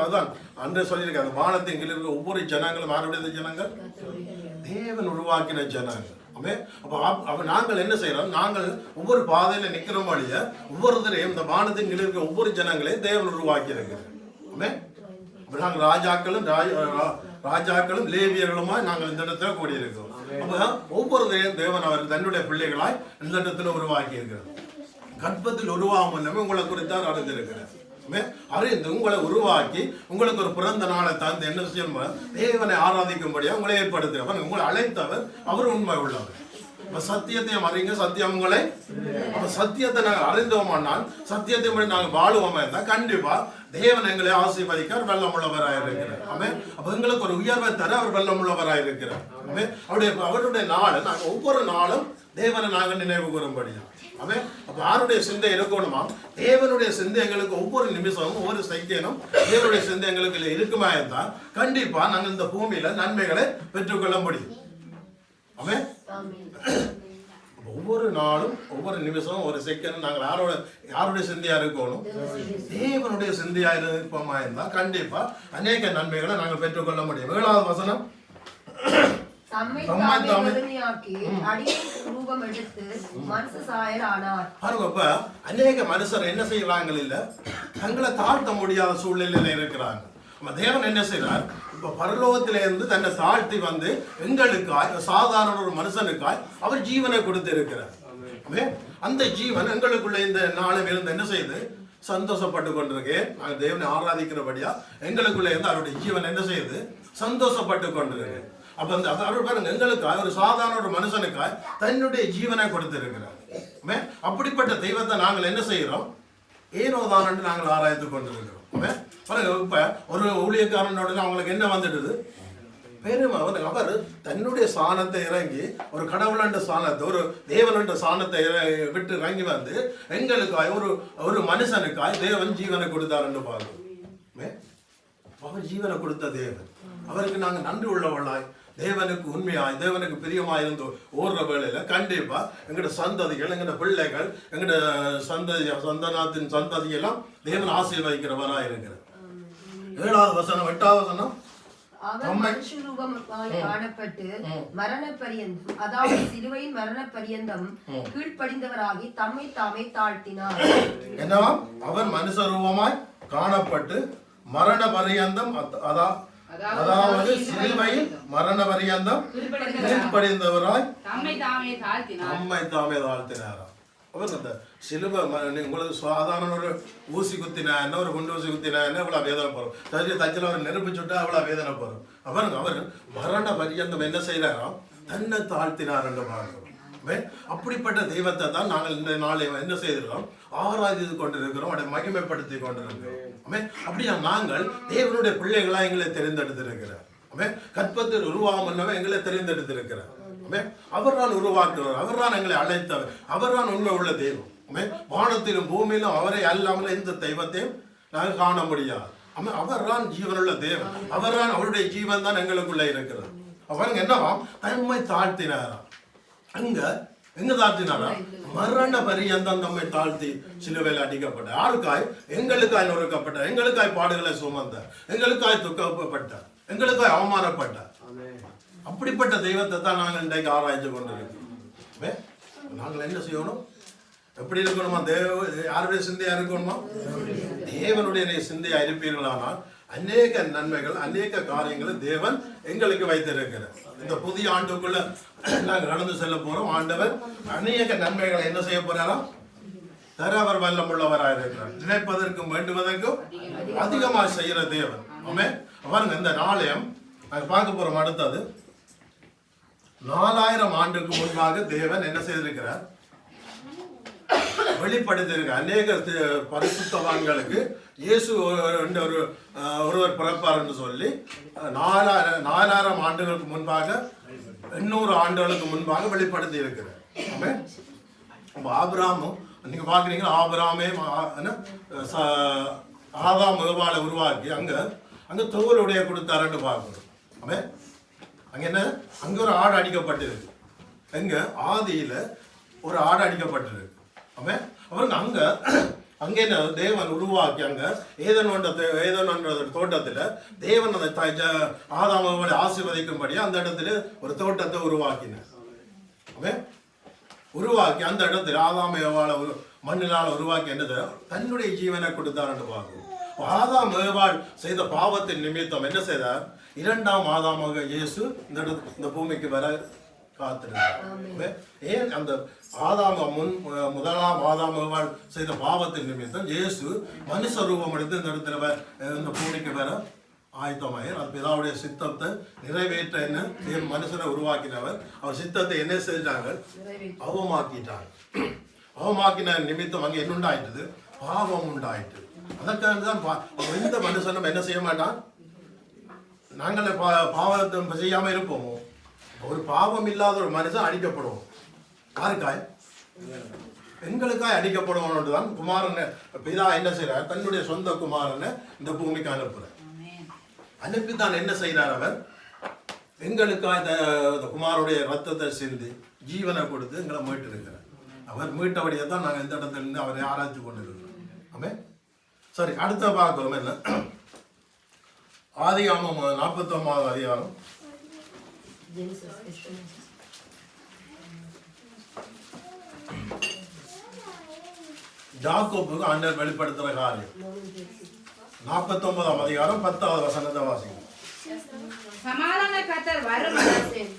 அதான் அன்று சொல்லியிருக்காங்க, வானத்தின் கீழ் இருக்கிற ஒவ்வொரு ஜனங்களும் யாருடைய ஜனங்கள்? தேவன் உருவாக்கின ஜனங்கள். அப்ப நாங்கள் என்ன செய்யறோம்? நாங்கள் ஒவ்வொரு பாதையில நிக்கிறோம் வழிய ஒவ்வொருத்தரையும் இந்த வானத்தின் கீழ் இருக்கிற ஒவ்வொரு ஜனங்களையும் தேவன் உருவாக்கி இருக்கிறோம். நாங்கள் ராஜாக்களும் லேவியர்களுமா நாங்கள் இந்த இடத்துல கூடியிருக்கிறோம். அப்ப ஒவ்வொருத்தரையும் தேவன் அவர் தன்னுடைய பிள்ளைகளாய் இந்த இடத்துல உருவாக்கி இருக்கிறார். கற்பத்தில் உருவாகும் உங்களை குறித்தார் அறிந்திருக்கிறார். அறிந்து உங்களை உருவாக்கி உங்களுக்கு ஒரு பிறந்த நாளை தந்து என்ன செய்யணும்? தேவனை ஆராதிக்கும்படியா உங்களை ஏற்படுத்துகிறவர், உங்களை அழைத்தவர், அவர் உண்மை உள்ளவர். சத்தியத்தை அறிங்க, சத்தியம் உங்களை. சத்தியத்தை நாங்கள் அறிந்தோமானால், சத்தியத்தை நாங்கள் வாழுவோமா இருந்தால் கண்டிப்பா தேவன் எங்களை ஆசீர்வதிக்கார், வெள்ளமுள்ளவராக இருக்கிறார். அப்ப எங்களுக்கு ஒரு உயர்வை தர அவர் வெள்ளமுள்ளவராக இருக்கிறார். அவருடைய நாளை நாங்கள் ஒவ்வொரு நாளும் தேவனை நாங்கள் நினைவு கூறும்படியா. அப்ப யாருடைய சிந்தை இருக்கணுமா? தேவனுடைய சிந்தை எங்களுக்கு ஒவ்வொரு நிமிஷமும் ஒவ்வொரு செகண்டும் தேவனுடைய சிந்தை எங்களுக்கு இருக்குமா இருந்தால் கண்டிப்பா நாங்கள் இந்த பூமியில நன்மைகளை பெற்றுக்கொள்ள முடியும். ஒவ்வொரு நாளும் ஒவ்வொரு நிமிஷமும் ஒரு செகண்ட் நாங்கள் யாருடைய சிந்தையா இருக்கணும்? தேவனுடைய சிந்தையா இருப்போமா இருந்தால் கண்டிப்பா அநேக நன்மைகளை நாங்கள் பெற்றுக்கொள்ள முடியும். 7வது வசனம், அநேக மனுஷர் என்ன செய்யறாங்க? இல்ல தங்களை தாழ்த்த முடியாத சூழ்நிலையில இருக்கிறாங்க. தேவன் என்ன செய்யறார்? இப்ப பரலோகத்திலிருந்து தன்னை தாழ்த்தி வந்து எங்களுக்காய், சாதாரண ஒரு மனுஷனுக்காய் அவர் ஜீவனை கொடுத்து இருக்கிறார். அந்த ஜீவன் எங்களுக்குள்ள இந்த நாளும் இருந்து என்ன செய்யுது? சந்தோஷப்பட்டு கொண்டிருக்கேன். நாங்கள் தேவனை ஆராதிக்கிறபடியா எங்களுக்குள்ள இருந்து அவருடைய ஜீவன் என்ன செய்யுது? சந்தோஷப்பட்டு கொண்டிருக்கேன். அப்ப அந்த அவர் பாருங்க, எங்களுக்காக ஒரு சாதாரண ஒரு மனுஷனுக்காய் தன்னுடைய ஜீவனை கொடுத்திருக்கிறார். அப்படிப்பட்ட தெய்வத்தை நாங்கள் என்ன செய்கிறோம்? ஏனோதான் என்று நாங்கள் ஆராய்ந்து கொண்டிருக்கிறோம். பாருங்க, இப்ப ஒரு ஊழியக்காரனோட அவங்களுக்கு என்ன வந்துடுது? பெருமை. அவர் தன்னுடைய சாணத்தை இறங்கி ஒரு கடவுளண்ட சாணத்தை, ஒரு தேவனண்ட சாணத்தை விட்டு இறங்கி வந்து எங்களுக்காய் ஒரு மனுஷனுக்காய் தேவன் ஜீவனை கொடுத்தார் என்று பார்க்கிறோம். அவர் ஜீவனை கொடுத்த தேவன், அவருக்கு நாங்கள் நன்றி உள்ளவர்களாய், தேவனுக்கு உண்மையாய், தேவனுக்கு பிரியமாய் இருந்து ஓடுற வேளையில கண்டிப்பா எங்களோட சந்ததிகள், எங்களோட பிள்ளைகள், எங்களோட சந்ததியின் சந்ததி எல்லாம் தேவன் ஆசீர்வதிக்கிறவராக இருக்கிறார். 7வது வசனம் 8வது வசனம். அவர் மனுஷ ரூபமாய் காணப்பட்டு மரண பரியந்தம், அதாவது சிலுவையின் மரண பரியந்தம் கீழ்ப்படிந்தவராகி தம்மை தாமே தாழ்த்தினார். என்னவா? அவர் மனுஷ ரூபமாய் காணப்பட்டு மரண பரியந்தம், அதாவது சிலுவையில் மரண பரியந்தம் கீழ்ப்படிந்தவராய் தம்மை தாமே தாழ்த்தினாராம். அவர் அந்த சிலுவை உங்களுக்கு சாதாரண ஒரு ஊசி குத்தினா என்ன, ஒரு குண்டு ஊசி குத்தினா என்ன, இவ்வளவு வேதனை போறோம். தச்சில் அவர் நெருப்பு சுட்டா அவ்வளவு வேதனை போறோம். அவர் மரண பரியந்தம் என்ன செய்யறாராம்? தன்னை தாழ்த்தினார் என்று பார்க்கிறோம். அப்படிப்பட்ட தெய்வத்தை தான் நாங்கள் இந்த நாளை என்ன செய்திருக்கிறோம்? ஆராய்ந்து கொண்டிருக்கிறோம், அதை மகிமைப்படுத்தி கொண்டிருக்கிறோம். அப்படியா நாங்கள் தேவனுடைய பிள்ளைகளா எங்களை தெரிந்தெடுத்திருக்கிறார். கற்பத்தில் உருவாமன்னவன் எங்களை தெரிந்தெடுத்திருக்கிறார். அவர் தான் உருவாக்குறவர், அவர் தான் எங்களை அழைத்தவர், அவர் தான் உண்மை உள்ள தெய்வம். வானத்திலும் பூமியிலும் அவரை அல்லாமல் எந்த தெய்வத்தையும் நாங்கள் காண முடியாது. அவர் தான் ஜீவனுள்ள தேவன், அவர் தான், அவருடைய ஜீவன் தான் எங்களுக்குள்ள இருக்கிறது. அவருங்க என்னவா? தம்மை தாழ்த்தினாராம். எங்க தாழ்த்தினாரா? மரண பரியந்தம் தம்மை தாழ்த்தி சிலுவையில் அடிக்கப்பட்ட யாருக்காய்? எங்களுக்காய் நொறுக்கப்பட்ட, எங்களுக்காய் பாடுகளை சுமந்த, எங்களுக்காய் துக்கப்பட்டார், எங்களுக்காய் அவமானப்பட்டார். அப்படிப்பட்ட தெய்வத்தை தான் நாங்கள் இன்றைக்கு ஆராய்ச்சி கொண்டிருக்கிறோம். நாங்கள் என்ன செய்யணும்? எப்படி இருக்கணுமா? யாருடைய சிந்தையா இருக்கணுமா? தேவனுடைய சிந்தையா இருப்பீர்களானால் அநேக நன்மைகள், அநேக காரியங்களை தேவன் எங்களுக்கு வைத்திருக்கிறார். இந்த புதிய ஆண்டுக்குள்ள நாங்கள் நடந்து செல்ல போறோம். ஆண்டவர் அநேக நன்மைகளை என்ன செய்ய போறாராம்? தர அவர் வல்லம் உள்ளவராக இருக்கிறார். நினைப்பதற்கும் வேண்டுவதற்கும் அதிகமாக செய்யற தேவன். அவருங்க இந்த நாளையம் நாங்கள் பார்க்க போறோம். அடுத்தது 4000 ஆண்டுக்கு முன்பாக தேவன் என்ன செய்திருக்கிறார்? வெளிப்படுத்தியிருக்க அநேக பரிசுத்தவான்களுக்கு இயேசு ஒருவர் பிறப்பார் என்று சொல்லி 4000 ஆண்டுகளுக்கு முன்பாக, 800 ஆண்டுகளுக்கு முன்பாக வெளிப்படுத்தி இருக்கிறார். ஆபிரகாமும் நீங்க பாக்குறீங்க, ஆபிரகாமே ஆதாம் ஏவாளை உருவாக்கி அங்க தோலுடைய கொடுத்தாருன்னு பார்க்கணும். அங்க என்ன? அங்க ஒரு ஆடு அடிக்கப்பட்டிருக்கு. எங்க? ஆதியில ஒரு ஆடு அடிக்கப்பட்டிருக்கு. அவருக்கு அங்க என்ன? தேவன் உருவாக்கி அங்க ஏதேன் தோட்டத்துல தேவன் அந்த ஆதாமோட ஆசீர்வதிக்கும்படியா அந்த இடத்துல ஒரு தோட்டத்தை உருவாக்கினார். உருவாக்கி அந்த இடத்துல ஆதாம் ஏவாளை மண்ணினால உருவாக்கி என்னது? தன்னுடைய ஜீவனை கொடுத்தார் பார்க்கணும். ஆதாம் ஏவாள் செய்த பாவத்தின் நிமித்தம் என்ன செய்தார்? 2ஆம் ஆதாமாக இயேசு இந்த பூமிக்கு வர காத்திருந்தார். ஏன்? அந்த முதலாம் ஆதாம் ஏவாள் செய்த பாவத்தின் நிமித்தம் இயேசு மனுஷ ரூபம் எடுத்து இந்த இடத்துல இந்த பூமிக்கு வர ஆயத்தமாயர். அது பிதாவுடைய சித்தத்தை நிறைவேற்ற என்ன மனுஷனை உருவாக்கினவர். அவர் சித்தத்தை என்ன செஞ்சாங்க? அவமாக்கிட்டாங்க. அவமாக்கின நிமித்தம் அங்கே என்ன உண்டாயிட்டது? பாவம் உண்டாயிட்டு. அதற்காக தான் எந்த மனுஷனும் என்ன செய்ய மாட்டான்? நாங்களே பாவத்தை செய்யாம இருப்போமோ? ஒரு பாவம் இல்லாத ஒரு மனுஷன் அடிக்கப்படுவோம். யாருக்காய்? எங்களுக்காய் அடிக்கப்படுவோம் தான் குமாரன் பிதா என்ன செய்யறார்? தன்னுடைய சொந்த குமாரனை இந்த பூமிக்கு அனுப்புறார். அனுப்பித்தான் என்ன செய்யறார்? அவர் எங்களுக்காய் குமாருடைய ரத்தத்தை சிந்தி ஜீவனை கொடுத்து எங்களை மீட்டு இருக்கிறார். அவர் மீட்டபடியே தான் நாங்கள் இந்த இடத்துல இருந்து அவரை ஆராய்ச்சி கொண்டு இருக்கிறோம். சரி, அடுத்த பார்க்கிறோம் என்ன? ஆதியாகமம் 49வது அதிகாரம். யாக்கோபுக்கு ஆண்டவர் வெளிப்படுத்துற காரியம் 49ஆம் அதிகாரம் 10வது வசனத்தை வாசிக்கும். சமாதான கர்த்தர் வரும்,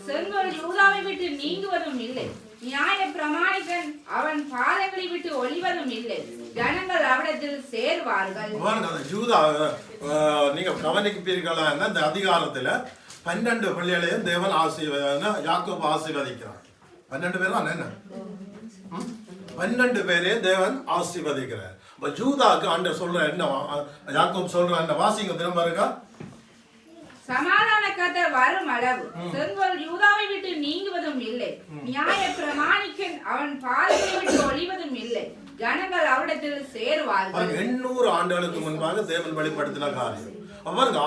செங்கோல் யூதாவை விட்டு நீங்குவதும் இல்லை, நியாய பிரமாணிகன் அவன் பாதங்களை விட்டு ஒளிவதும் இல்லை, ஜனங்கள் அவரிடத்தில் சேர்வார்கள். யூதா நீங்க கவனிப்பீர்களா? இந்த அதிகாரத்துல 12 பிள்ளைகளையும் தேவன் யாக்கோபு ஆசீர்வதிக்கிறார். 12 பேர் தான் என்ன? 12 பேரையும் தேவன் ஆசீர்வதிக்கிறார். யூதாக்கு ஆண்டவர் சொல்ற என்ன? யாக்கோபு சொல்ற என்ன? வாசிங்க திரும்ப இருக்கா? சமாதான கர்த்தர் வரும் அளவு செங்கோல் யூதாவை விட்டு நீங்குவதும் இல்லை, நியாய பிரமாணிக்கன் அவன் பாதங்களை விட்டு ஒளிவதும் இல்லை, ஜனங்கள் அவரிடத்தில் சேருவார்கள். 800 ஆண்டுகளுக்கு முன்பாக தேவன் வெளிப்படுத்தின காரியம். அவருக்கு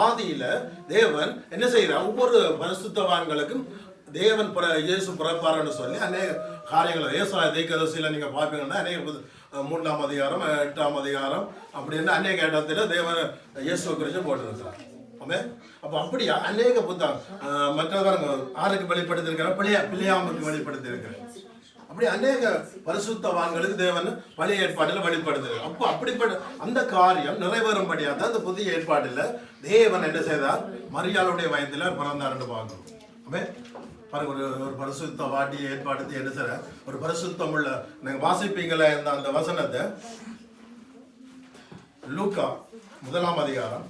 ஆதியில தேவன் என்ன செய்யறார்? ஒவ்வொரு பரிசுத்தவான்களுக்கும் தேவன் இயேசு பிறப்பார்னு சொல்லி காரியங்கள் ஏசாயா தீர்க்கதரிசியில நீங்க பார்ப்பீங்கன்னா அநேக 3ஆம் அதிகாரம் 8ஆம் அதிகாரம் அப்படின்னு அநேக இடத்துல தேவன் இயேசு கிறிஸ்து போட்டிருக்கிறார். அப்போ அப்படியா அநேக புத்தகம் மற்றவங்க ஆருக்கு வெளிப்படுத்தியிருக்கிறார், பிள்ளையாமுக்கு வெளிப்படுத்தியிருக்கிறார். அப்படி அநேக பரிசுத்தவான்களுக்கு தேவன் பழைய ஏற்பாட்டில் வெளிப்படுத்துகிறார். அப்போ அப்படிப்பட்ட அந்த காரியம் நிறைவேறும்படியாக தான் அந்த புதிய ஏற்பாட்டில் தேவன் என்ன செய்தார், மரியாளுடைய வயதில் பிறந்தார்னு பார்க்கணும். பாருங்க, ஒரு பரிசுத்த வாட்டியை ஏற்பாடு என்ன செய்ய ஒரு பரிசுத்தம் உள்ள நீங்க வாசிப்பீங்களா அந்த வசனத்தை லூக்கா 1ஆம் அதிகாரம்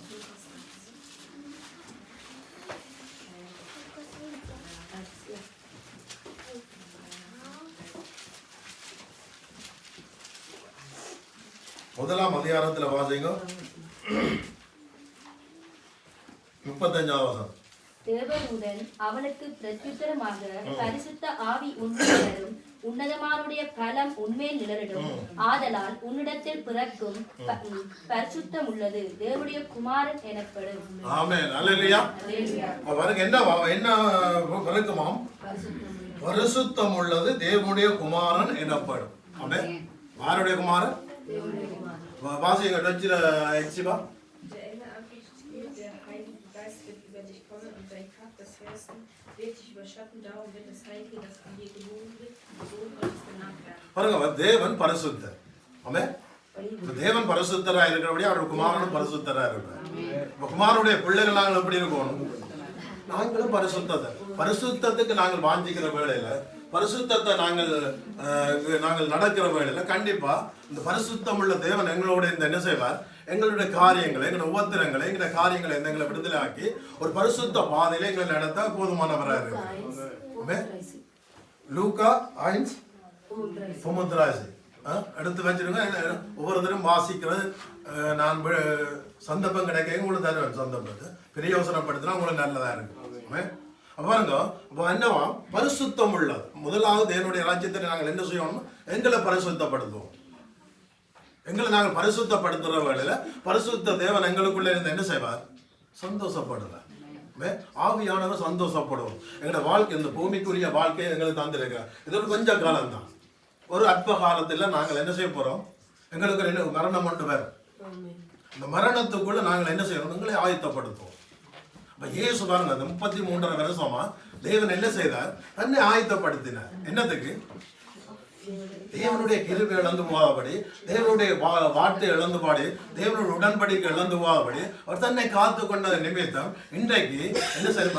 1ஆம் அதிகாரத்துல வாசிங்க 35ஆம் வசனம். தேவதூதன் அவனுக்கு பிரத்யுத்தரமாக, பரிசுத்த ஆவி உன்மேலும் உன்னதமானுடைய பலம் உன்மேல் நிழலிடும், ஆதலால் உன்னிடத்தில் பிறக்கும் பரிசுத்தம் உள்ளது தேவனுடைய குமாரன் எனப்படும். ஆமென். அல்லேலூயா. பாருங்க, என்ன பிறக்குமாம்? பரிசுத்தம் உள்ளது தேவனுடைய குமாரன் எனப்படும். ஆமென். யாருடைய குமாரன்? வாசிங்க டச்சில எக்ஸிபா. Der Engel antwortete ihm, der Heilige Geist wird über dich kommen und dein Kraft des Höchsten wird dich überschatten. Darum wird das Heilige, das an dir geboren wird, Sohn Gottes genannt werden. பாருங்க, தேவன் பரிசுத்தர். ஆமென். தேவன் பரிசுத்தரா இருக்கிறபடி அவருடைய குமாரனும் பரிசுத்தரா இருக்கிறார். இப்ப குமாரனுடைய பிள்ளைகள் நாங்கள் எப்படி இருக்கணும்? நாங்களும் பரிசுத்தத்துக்கு நாங்கள் வாஞ்சிக்கிற வேளையில, பரிசுத்தத்தை நாங்கள் நடக்கிற வேளையில கண்டிப்பா இந்த பரிசுத்தம் உள்ள தேவன் எங்களோட இந்த என்ன செய்வார், எங்களுடைய காரியங்களை, எங்களுடைய உபத்திரங்களை, எங்களுடைய காரியங்களை எங்களை விடுதலை ஆக்கி ஒரு பரிசுத்த பாதையில எங்களை நடத்த போதுமானவராக இருக்கிறார். லூக்கா 1:35 எடுத்து வச்சிருங்க. ஒவ்வொருத்தரும் வாசிக்கிறது. நான் சந்தர்ப்பம் கிடைக்க உங்களுக்கு தருவேன். சந்தர்ப்பத்தை பிரயோசனப்படுத்தினா உங்களுக்கு நல்லதா இருக்கு. பாருங்க, அப்போ என்னவா பரிசுத்தம் உள்ளது. முதலாவது தேவனுடைய ராஜ்யத்தை நாங்கள் என்ன செய்யணும்? எங்களை பரிசுத்தப்படுத்துவோம். எங்களை நாங்கள் பரிசுத்தப்படுத்துற வேளையில பரிசுத்த தேவன் எங்களுக்குள்ள இருந்து என்ன செய்வார்? சந்தோஷப்படுவார். ஆவியானவர் சந்தோஷப்படுவோம். எங்களோட வாழ்க்கை, இந்த பூமிக்குரிய வாழ்க்கையை எங்களுக்கு தந்திருக்கிறார். இது ஒரு கொஞ்ச காலம் தான். ஒரு அற்ப காலத்துல நாங்கள் என்ன செய்ய போறோம்? எங்களுக்கு என்ன மரணம் ஒன்று வரும். இந்த மரணத்துக்குள்ள நாங்கள் என்ன செய்யணும்? எங்களை ஆயத்தப்படுத்துவோம். இயேசு பாருங்க, 33 வருஷமா தேவன் என்ன செய்தார்? தன்னை ஆயத்தப்படுத்தினார். என்னத்துக்கு? தேவனுடைய கிருபை இழந்து போகாதபடி, தேவனுடைய வார்த்தை இழந்து பாடி, தேவனுடைய உடன்படிக்கை இழந்து போகாதபடி அவர் தன்னை காத்து கொண்ட நிமித்தம் இன்றைக்கு என்ன செய்ய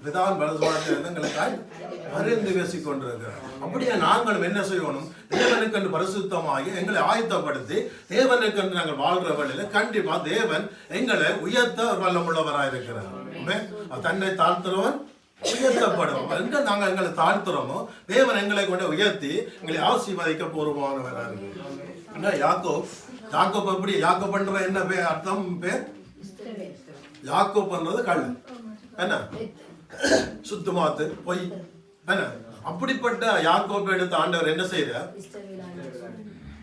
பிதாவின் வலதுபாரத்தில் எங்களுக்காய் அறிந்து பேசிக் கொண்டிருக்கிறார். அப்படியே நாங்களும் என்ன செய்யணும்? தேவனுக்கு பரிசுத்தமாகி எங்களை ஆயத்தப்படுத்தி தேவனுக்கு நாங்கள் வாழ்ற வழியில கண்டிப்பா தேவன் எங்களை உயர்த்த வல்லமுள்ளவராயிருக்கிறார். தன்னை தாழ்த்துறவன் உயர்த்தப்படும். எங்க நாங்கள் எங்களை தாழ்த்துறோமோ தேவன் எங்களை கொண்டு உயர்த்தி எங்களை ஆசீர்வதிக்க போறோமானவராக. யாக்கோப் எப்படி? யாக்கோப் பண்ற என்ன பேர்? அர்த்தம் பேர் யாக்கோப் பண்றது கள்ளு, என்ன சுத்தமாத்து பொய், என்ன அப்படிப்பட்ட யாக்கோப் எடுத்த ஆண்டவர் என்ன செய்தார்?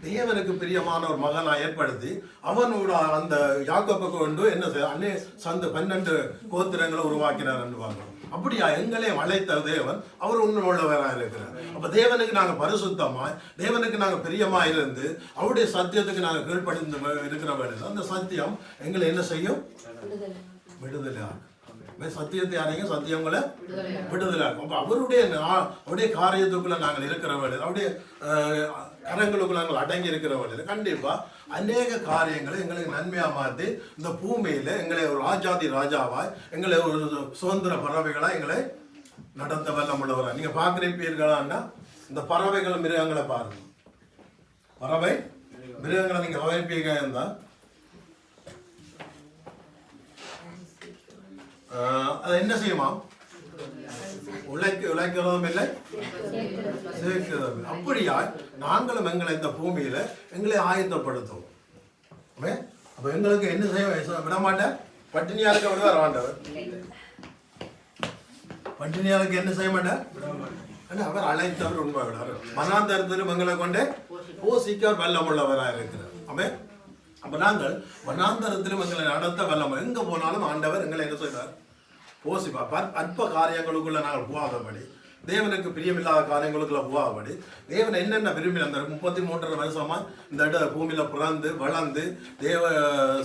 தேவனுக்கு பிரியமான ஒரு மகனா ஏற்படுத்தி அவனோட அந்த யாக்கோப்பை கொண்டு என்ன செய்ய 12 கோத்திரங்களை உருவாக்கினார் என்று பார்க்கிறோம். அப்படியா எங்களே வளைத்த தேவன் அவர் உண்மையுள்ளவராக இருக்கிறார். அப்ப தேவனுக்கு நாங்கள் பரிசுத்தமாய், தேவனுக்கு நாங்கள் பிரியமா இருந்து அவருடைய சத்தியத்துக்கு நாங்கள் கீழ்ப்படிந்து இருக்கிற வேண்டியது அந்த சத்தியம் எங்களை என்ன செய்யும்? விடுதலை. சத்தியத்தை அறிங்க, சத்தியங்களை விடுதலை. அப்ப அவருடைய காரியத்துக்குள்ள நாங்கள் இருக்கிற வேண்டியது, அவருடைய கரங்களுக்குள்ள நாங்கள் அடங்கி இருக்கிற வேண்டியது கண்டிப்பா அநேக காரியங்களை எங்களுக்கு நன்மையா மாற்றி இந்த பூமியில எங்களை ஒரு ராஜாதி ராஜாவாய், எங்களை ஒரு சுதந்திர பறவைகளா எங்களை நடத்த வல்லமுள்ளவரா. நீங்க பார்க்கிறீர்களான்னா இந்த பறவைகள் மிருகங்களை பாருங்க. பறவை மிருகங்களை நீங்க கவனிப்பீங்க இருந்தா அது என்ன செய்யுமா? உழைக்கிறதும் இல்லை, சேர்க்கிறதும் இல்லை. அப்படியா நாங்களும் எங்களை இந்த பூமியில எங்களை ஆயத்தப்படுத்துவோம். அப்ப எங்களுக்கு என்ன செய்ய விட மாட்டேன்? பட்டினியா இருக்க விடுவார் ஆண்டவர். பட்டினியாருக்கு என்ன செய்ய மாட்டேன்? அவர் அழைத்தவர் உண்மை விடார். மனாந்தரத்திலும் எங்களை கொண்டே போசிக்க வல்லமுள்ளவராக இருக்கிறார். அவன் அப்ப நாங்கள் வனாந்தரத்திலும் எங்களை நடத்த வல்லம எங்க போனாலும் ஆண்டவர் எங்களை என்ன செய்வார்? போசிப்பார். அற்ப காரியங்களுக்குள்ள நாங்கள் போகாதபடி தேவனுக்கு பிரியமில்லாத காரியங்களுக்குள்ள போகாபடி தேவன் என்னென்ன விரும்பி அந்த 33 வருஷமா இந்த பூமியில பிறந்து வளர்ந்து தேவ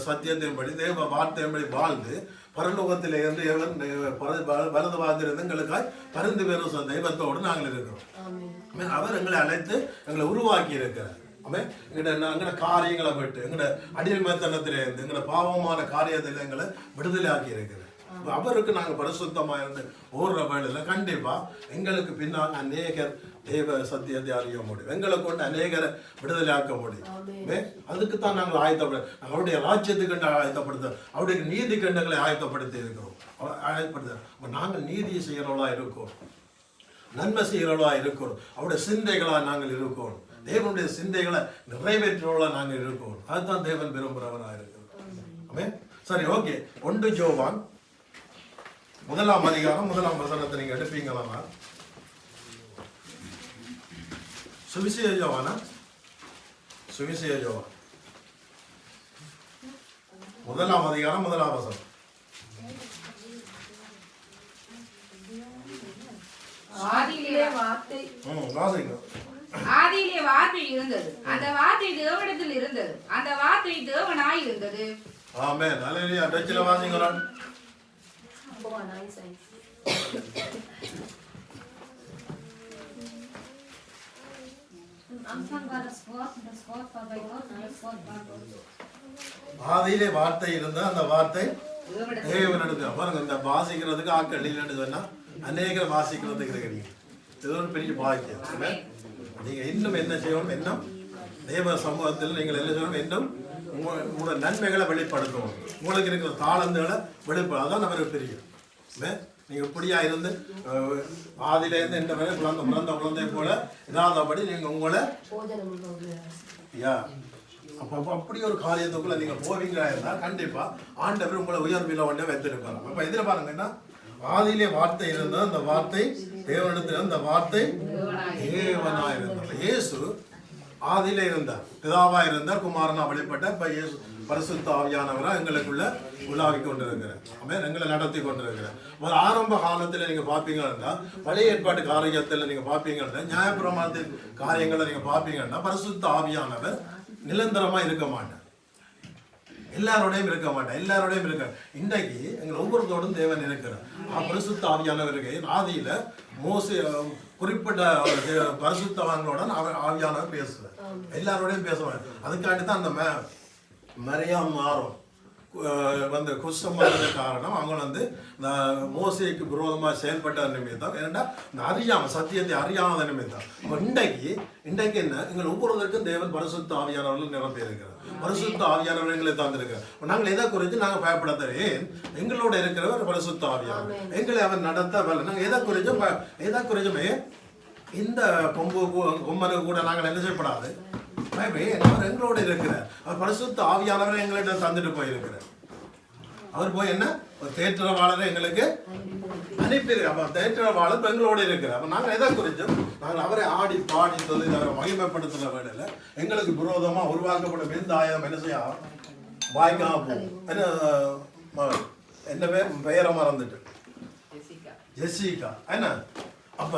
சத்தியத்தின்படி தேவ வார்த்தையின்படி வாழ்ந்து பரலோகத்திலே இருந்து வலது வாழ்ந்திருந்து எங்களுக்காய் பரிந்து பேரும் தெய்வத்தோடு நாங்கள் இருக்கிறோம். அவர் எங்களை அழைத்து எங்களை உருவாக்கி இருக்கிறார். எங்கட காரியங்களை விட்டு எங்கட அடிமைத்தனத்திலே இருந்து எங்கட பாவமான காரியத்தில் எங்களை விடுதலை ஆக்கி இருக்கிறார். அவருக்கு நாங்கள் பரிசுத்தமா இருந்து ஓடுற வேலையில கண்டிப்பா எங்களுக்கு பின்னால் அநேகர் தேவ சத்தியத்தை அறிய முடியும். எங்களை கொண்டு அநேகரை விடுதலை ஆக்க முடியும். அதுக்குத்தான் நாங்கள் அவருடைய ராஜ்யத்துக்கு ஆயத்தப்படுத்த அவருடைய நீதி கண்டங்களை ஆயத்தப்படுத்தி இருக்கிறோம். ஆயத்தப்படுத்த நாங்கள் நீதியை செய்யறவளா இருக்கோம், நன்மை செய்யறவளா இருக்கிறோம், அவருடைய சிந்தைகளா நாங்கள் இருக்கோம், தேவனுடைய சிந்தைகளை நிறைவேற்றவளா நாங்கள் இருக்கோம். அதுதான் தேவன் விரும்புகிறவனா இருக்கிறோம். சரி, ஓகே. 1 யோவான் 1ஆம் அதிகாரம் 1ஆம் வசனத்தை நீங்க எடுப்பீங்களா? சுவிசேஷ யோவானா? சுவிசேஷ யோவான் 1ஆம் அதிகாரம் 1ஆம் வசனம். ஆதியிலே வார்த்தை இருந்தது, அந்த வார்த்தை தேவனிடத்தில் இருந்தது, அந்த வார்த்தை தேவனாய் இருந்தது. ஆமென். அல்லேலூயா. டச்சில வாசிங்கடா. ஆதியிலே வார்த்தை இருந்த அந்த வார்த்தை தேவனிடத்தில். பாருங்க, இந்த வாசிக்கிறதுக்கு ஆட்கள் இல்லைன்னு சொன்னா அநேகர் வாசிக்கிறதுக்கு இருக்கிறீங்க. இது ஒரு பெரிய பாக்கியம். நீங்க இன்னும் என்ன செய்யணும்? இன்னும் தேவ சமூகத்தில் நீங்கள் என்ன செய்யணும்? இன்னும் உங்களோட நன்மைகளை வெளிப்படுத்தணும். உங்களுக்கு இருக்கிற தாளந்துகளை வெளிப்படும். அதான் நமக்கு தெரியும். நீங்க இப்படியா இருந்து ஆதியிலேருந்து என்ன வரை குழந்தை போல இதாதபடி நீங்க உங்களை அப்படி ஒரு காரியத்துக்குள்ள நீங்க போவீங்களா இருந்தா கண்டிப்பா ஆண்டவர் உங்களை உயர்வில ஒன்றே வைத்திருப்பாங்க. அப்ப இதுல பாருங்கன்னா ஆதியிலே வார்த்தை இருந்தது, அந்த வார்த்தை தேவனிடத்தில், அந்த வார்த்தை தேவனா இருந்தார். இயேசு ஆதியிலே இருந்தார், பிதாவா இருந்தார், குமாரனா வெளிப்பட்ட இப்ப இயேசு பரிசுத்த ஆவியானவரா எங்களுக்குள்ள உலாவி கொண்டிருக்கிறார். எங்களை நடத்தி கொண்டிருக்கிறார். ஒரு ஆரம்ப காலத்துல நீங்க பாப்பீங்கன்னா பழைய ஏற்பாட்டு காரியத்துல நீங்க பாப்பீங்கன்னா நியாயப்பிரமாணத்தின் காரியங்களை நீங்க பாப்பீங்கன்னா பரிசுத்த ஆவியானவர் நிரந்தரமா இருக்க மாட்டார், எல்லாரோடையும் இருக்க மாட்டார், எல்லாரோடையும் இருக்க. இன்றைக்கு எங்கள் ஒவ்வொருத்தோடும் தேவன் இருக்கிறார். பரிசுத்த ஆவியானவர் இருக்க ஆதியில மோசே குறிப்பிட்ட பரிசுத்தவான்களோட ஆவியானவர் பேசுவார், எல்லாரோடையும் பேசுவார். அதுக்காண்டி தான் அந்த மரியாம் மாறும் வந்து குஷ்டமான காரணம் அவங்க இந்த மோசைக்கு விரோதமாக செயல்பட்ட நிமித்தம். ஏன்னா இந்த அறியாம சத்தியத்தை அறியாத நிமித்தம். இன்றைக்கு என்ன எங்கள் ஒவ்வொருவருக்கும் தேவன் பரிசுத்த ஆவியானவர்கள் நிரப்பி இருக்கிறார். பரிசுத்த ஆவியானவர்கள் எங்களை தந்திருக்கிறார். நாங்கள் எதை குறித்து நாங்கள் பயப்பட ஏன் எங்களோட இருக்கிறவர் பரிசுத்த ஆவியானவர் எங்களை அவர் நடத்த வரல. நாங்கள் எதை குறிச்சுமே இந்த கொம்மனு கூட நாங்கள் என்ன செய்யப்படாது. அவர் எங்களோட இருக்கிறார். அவர் பரிசுத்த ஆவியானவரை எங்களிடம் தந்துட்டு போயிருக்கிறார். அவர் போய் என்ன ஒரு தேற்றவாளரை எங்களுக்கு அனுப்பியிருக்கார். தேற்றவாளர் எங்களோட இருக்கிறார். அப்ப நாங்கள் எதை குறிச்சும் நாங்கள் அவரை ஆடி பாடி சொல்லி அவரை மகிமைப்படுத்துற வேலையில எங்களுக்கு விரோதமா உருவாக்கப்படும் எந்த ஆயுதம் என்ன செய்ய வாய்க்காம போகும். என்ன பெயரை மறந்துட்டு ஜெசிகா என்ன. அப்ப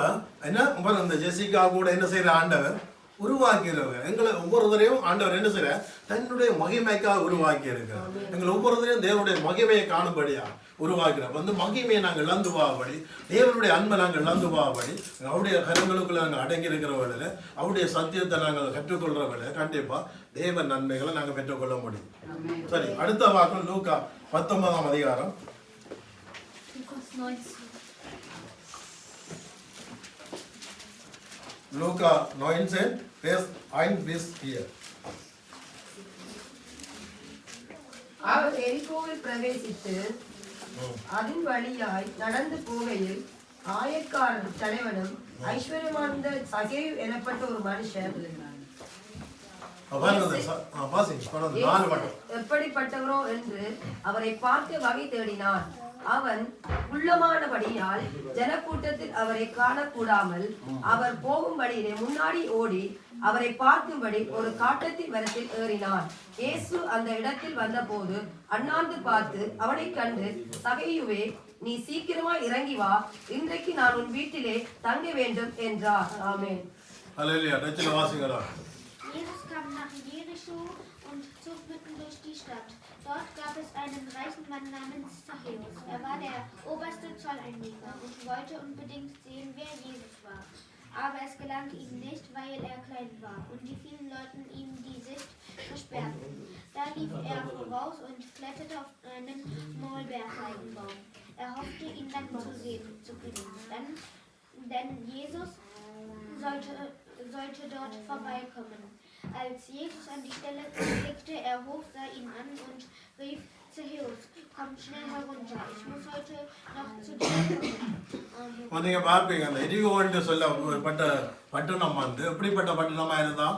என்ன இந்த ஜெசிகா கூட என்ன செய்யற ஆண்டவர் உருவாக்கிறவர் எங்களை ஒவ்வொருத்தரையும் ஆண்டவர் என்ன செய்யற தன்னுடைய மகிமைக்காக உருவாக்கி இருக்கிறார். எங்களை ஒவ்வொருத்தரையும் தேவனுடைய மகிமையை காணும்படியா உருவாக்கிறார். வந்து மகிமையை நாங்கள் இழந்து போகாபடி, தேவனுடைய அன்பை நாங்கள் இழந்து போகாபடி, அவருடைய கரங்களுக்குள்ள நாங்கள் அடங்கி இருக்கிற வேலையில அவருடைய சத்தியத்தை நாங்கள் கற்றுக்கொள்ற வேலையில கண்டிப்பா தேவ நன்மைகளை நாங்கள் பெற்றுக்கொள்ள முடியும். சரி, அடுத்த வாக்கம் லூக்கா 19ஆம் அதிகாரம். Luca 19, Vers 1 bis 4. அவர் எரிகோவில் பிரவேசித்து அதன் வழியாய் நடந்து போகையில் ஆயக்காரர் தலைவனும் ஐஸ்வர்யமானந்த சகேயு எனப்பட்ட ஒரு மனுஷர் எப்படிப்பட்டவரோ என்று அவரை பார்க்க வகை தேடினான். அவன் உள்ளமானபடியால் ஜனக்கூட்டத்தில் அவரை காணக்கூடாமல் அவர் போகும்படியிலே முன்னாடி ஓடி அவரை பார்க்கும்படி ஒரு காட்டத்தின் மரத்தில் ஏறினான். இயேசு அந்த இடத்தில் வந்தபோது அண்ணாந்து பார்த்து அவனை கண்டு, சகேயுவே, நீ சீக்கிரமாய் இறங்கி வா, இன்றைக்கு நான் உன் வீட்டிலே தங்க வேண்டும் என்றார். ஆமென். அல்லேலூயா. டச்சில் வாசிங்களா. Jesus kam nach Jericho und zog mitten durch die Stadt. Dort gab es einen reichen Mann namens Zachäus. Er war der oberste Zolleinnehmer und wollte unbedingt sehen, wer Jesus war. Aber es gelang ihm nicht, weil er klein war und die vielen Leute ihm die Sicht versperrten. Da lief er voraus und kletterte auf einen Maulbeerfeigenbaum. Er hoffte, ihn dann zu sehen zu können, denn Jesus sollte dort vorbeikommen. Als Jesus an die Stelle blickte, er hoch, sah ihn an und rief: Zachäus, komm schnell herunter, ich muss heute noch zu dir kommen. நீங்க பார்ப்பீங்க அந்த எரிகோ என்று சொல்லப்பட்ட பட்டணம் வந்து எப்படிப்பட்ட பட்டணமா இருந்தா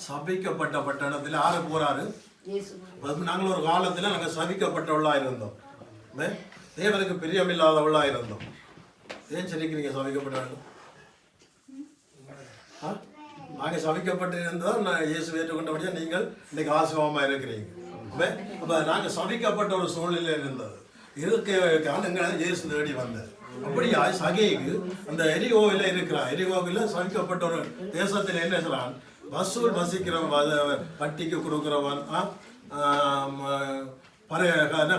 சபிக்கப்பட்ட பட்டணத்துல யாரு போறாரு? நாங்கள் ஒரு காலத்துல நாங்க சபிக்கப்பட்டவளா இருந்தோம், தேவனுக்கு பிரியமில்லாதவளா இருந்தோம். ஏன் சிரிக்கிறீங்க? சபிக்கப்பட்டவர்கள் நாங்க சபிக்கப்பட்டு இருந்தால் நான் இயேசு ஏற்றுக்கொண்டபடியா நீங்கள் இன்னைக்கு ஆசீர்வாதமா இருக்கிறீங்க. அப்ப நாங்க சபிக்கப்பட்ட ஒரு சூழ்நிலை இருந்தது, இருக்க இயேசு தேடி வந்தார். அப்படியா சகைக்கு அந்த எரிகோவில இருக்கிறான். எரிகோவில சபிக்கப்பட்ட ஒரு தேசத்துல என்ன சொல்றான்? வசூல் வசிக்கிறவன், பட்டிக்கு கொடுக்கிறவன்,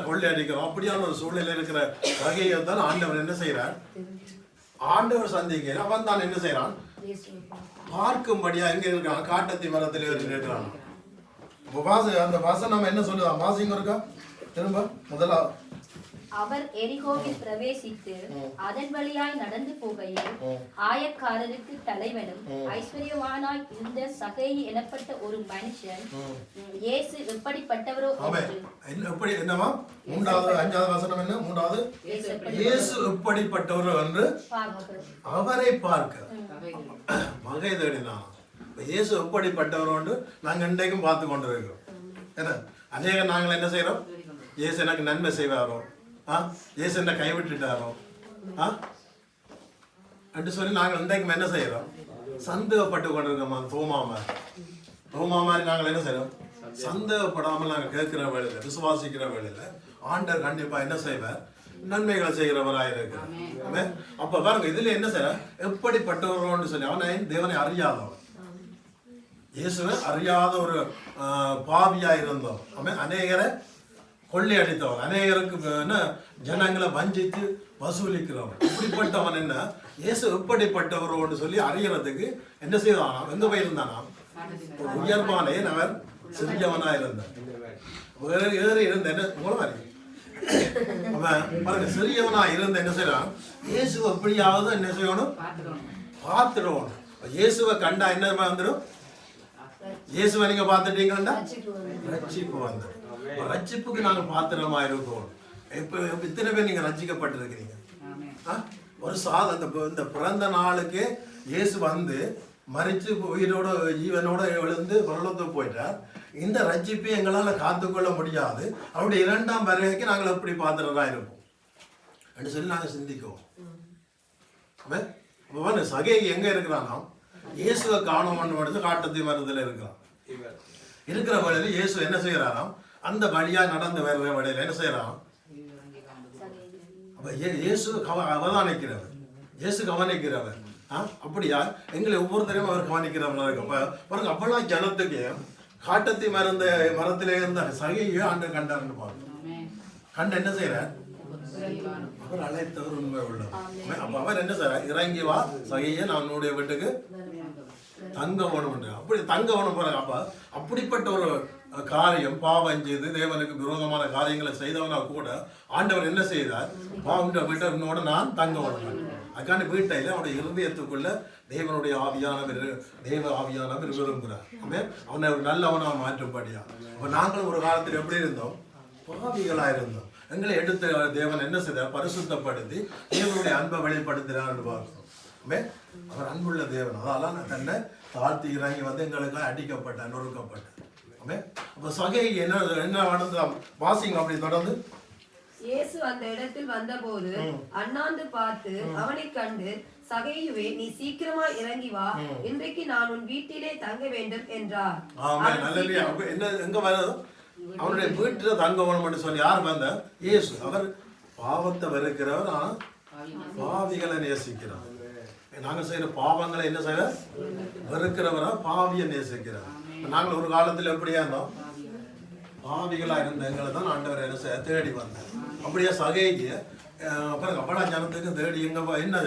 கொள்ளையடிக்கிறோம். அப்படியான ஒரு சூழ்நிலை இருக்கிற வகையை தான் ஆண்டவர் என்ன செய்யறார்? ஆண்டவர் சந்திக்கிறார். அவன் தான் என்ன செய்யறான்? பார்க்கும்படியா எங்க இருக்கான்? காட்டத்தி மரத்தில் இருக்கிறான். அந்த வசனம் என்ன சொல்லுதான்? வாசிங்க இருக்கா திரும்ப முதலாவது. அவர் எரிகோவில் பிரவேசித்து அதன் வழியாய் நடந்து போகையில் ஆயக்காரருக்கு தலைவனும் ஐஸ்வர்யவானாய் இருந்த சகேயு எனப்பட்ட ஒரு மனுஷன் இயேசு எப்படிப்பட்டவரோ எப்படி என்னவா? மூன்றாவது 5வது வசனம் என்ன? மூன்றாவது இயேசு எப்படிப்பட்டவரோ என்று அவரை பார்க்க வகை தேடினான். இயேசு எப்படிப்பட்டவரோ என்று நாங்கள் இன்றைக்கும் பார்த்து கொண்டிருக்கிறோம். என்ன அநேக நாங்கள் என்ன செய்யறோம்? இயேசு எனக்கு நன்மை செய்வாரோ, இயேசு என்ன கைவிட்டுட்டாரோ என்று சொல்லி நாங்கள் இன்றைக்கும் என்ன செய்யறோம்? சந்தேகப்பட்டு கொண்டிருக்கோம். தோமா மாதிரி நாங்கள் என்ன செய்யறோம்? சந்தேகப்படாமல் நாங்கள் கேட்கிற வேலையில, விசுவாசிக்கிற வேலையில ஆண்டவர் கண்டிப்பா என்ன செய்வார்? நன்மைகளை செய்கிறவராக இருக்கிறார். அப்ப பாருங்க இதுல என்ன செய்யற? எப்படிப்பட்டவரோன்னு சொல்லி அவன் தேவனை அறியாதவன், இயேசுவை அறியாத ஒரு பாவியா இருந்தோம். அவன் அநேகரை கொள்ளையடித்தவன், அநேகருக்கு ஜனங்களை வஞ்சித்து வசூலிக்கிறவன். இப்படிப்பட்டவன் என்ன இயேசு எப்படிப்பட்டவரோன்னு சொல்லி அறியறதுக்கு என்ன செய்தானாம்? எங்க போயிருந்தானாம்? ஒரு உயர்வானே அவர் சிறியவனா இருந்தான். ஏறி இருந்த என்ன மூலமா இருக்கு அவன் பாருங்க, சிறியவனா இருந்த என்ன செய்யறான்? இயேசுவை எப்படியாவது என்ன செய்யணும்? பார்த்துடணும். இயேசுவை கண்டா என்ன வந்துடும்? இயேசுவை நீங்க பார்த்துட்டீங்கன்னா ரட்சிப்பு வந்துடும். ரட்சிப்புக்கு நாங்கள் பாத்திரமா இருக்கோம். இப்ப இத்தனை பேர் நீங்க ரட்சிக்கப்பட்டிருக்கிறீங்க. ஒரு இந்த பிறந்த நாளுக்கு இயேசு வந்து மரிச்சு உயிரோட ஜீவனோட எழுந்து பரலோகத்துக்கு போயிட்டார். இந்த ரட்சிப்பை எங்களால காத்துக்கொள்ள முடியாது. அவருடைய 2ஆம் வருகைக்கு நாங்கள் எப்படி பாத்திரமா இருப்போம் அப்படின்னு சொல்லி நாங்க சிந்திக்குவோம். சகை எங்க இருக்கிறான்னா இயேசுவை காணோம்னு காட்டத்தி மரத்துல இருக்கிறான். இருக்கிற வழியில இயேசு என்ன செய்யறாராம்? அந்த வழியா நடந்து வர்ற வழியில என்ன செய்யறான்? இயேசு அவதானிக்கிறவர், இயேசு கவனிக்கிறவர். அப்படியா எங்களை ஒவ்வொருத்தரையும் அவர் கவனிக்கிறவங்களா இருக்கு. பாருங்க, அப்பெல்லாம் ஜனத்துக்கு காட்டத்தி மரத்திலே இருந்த சகையை ஆண்டு கண்டாருன்னு பாருங்க. கண்டு என்ன செய்யறார்? அவர் அழைத்தவர் உண்மை உள்ளவர். அப்ப அவர் என்ன செய்யறார்? இறங்கி வா சகையை, நான் உன்னுடைய வீட்டுக்கு தங்க வேணும். அப்படி தங்க வேணும் போறாங்க. அப்ப அப்படிப்பட்ட ஒரு காரியம், பாவம் செய்து தேவனுக்கு விரோதமான காரியங்களை செய்தவனா கூட ஆண்டவர் என்ன செய்தார்? வீட்டோட நான் தங்க வேணும். அதுக்கான வீட்டையில அவனுடைய இருதயத்துக்குள்ள தேவனுடைய தேவ ஆவியானவர் விரும்புகிறார். அவனை ஒரு நல்லவனா மாற்றும்படியா. அப்ப நாங்களும் ஒரு காலத்தில் எப்படி இருந்தோம்? பாவிகளா இருந்தோம். எங்களை எடுத்த தேவன் என்ன செய்தார்? பரிசுத்தப்படுத்தி தேவனுடைய அன்பை வெளிப்படுத்தினார் பார்க்கிறோம். அவர் அன்புள்ள தேவன். அதெல்லாம் தன்னை தாழ்த்தி இறங்கி வந்து எங்களுக்கு அடிக்கப்பட்ட நொறுக்கப்பட்ட. அப்ப சகை என்ன வாசிங்க அப்படி தொடர்ந்து. இயேசு அந்த இடத்தில் வந்தபோது அண்ணாந்து பார்த்து அவனை கண்டு, சகேயுவே, நீ சீக்கிரமா இறங்கி வா, இன்றைக்கு நான் உன் வீட்டிலே தங்க வேண்டும் என்றார். என்ன எங்க வர? அவனுடைய வீட்டுல தங்க வேணும் சொல்லி யார் வந்த? இயேசு. அவர் பாவத்தை வெறுக்கிறவர் ஆனால் பாவிகளை நேசிக்கிறார். நாங்கள் செய்கிற பாவங்களை என்ன செய்ய வெறுக்கிறவரா பாவியை நேசிக்கிறார். நாங்கள் ஒரு காலத்தில் எப்படியா இருந்தோம், பாவிகளா இருந்த எங்களை தான் ஆண்டவர் என்ன செய்ய தேடி வந்தார். அப்படியே சகைக்கு அப்புறம் அப்படா ஜனத்துக்கு தேடி எங்க என்ன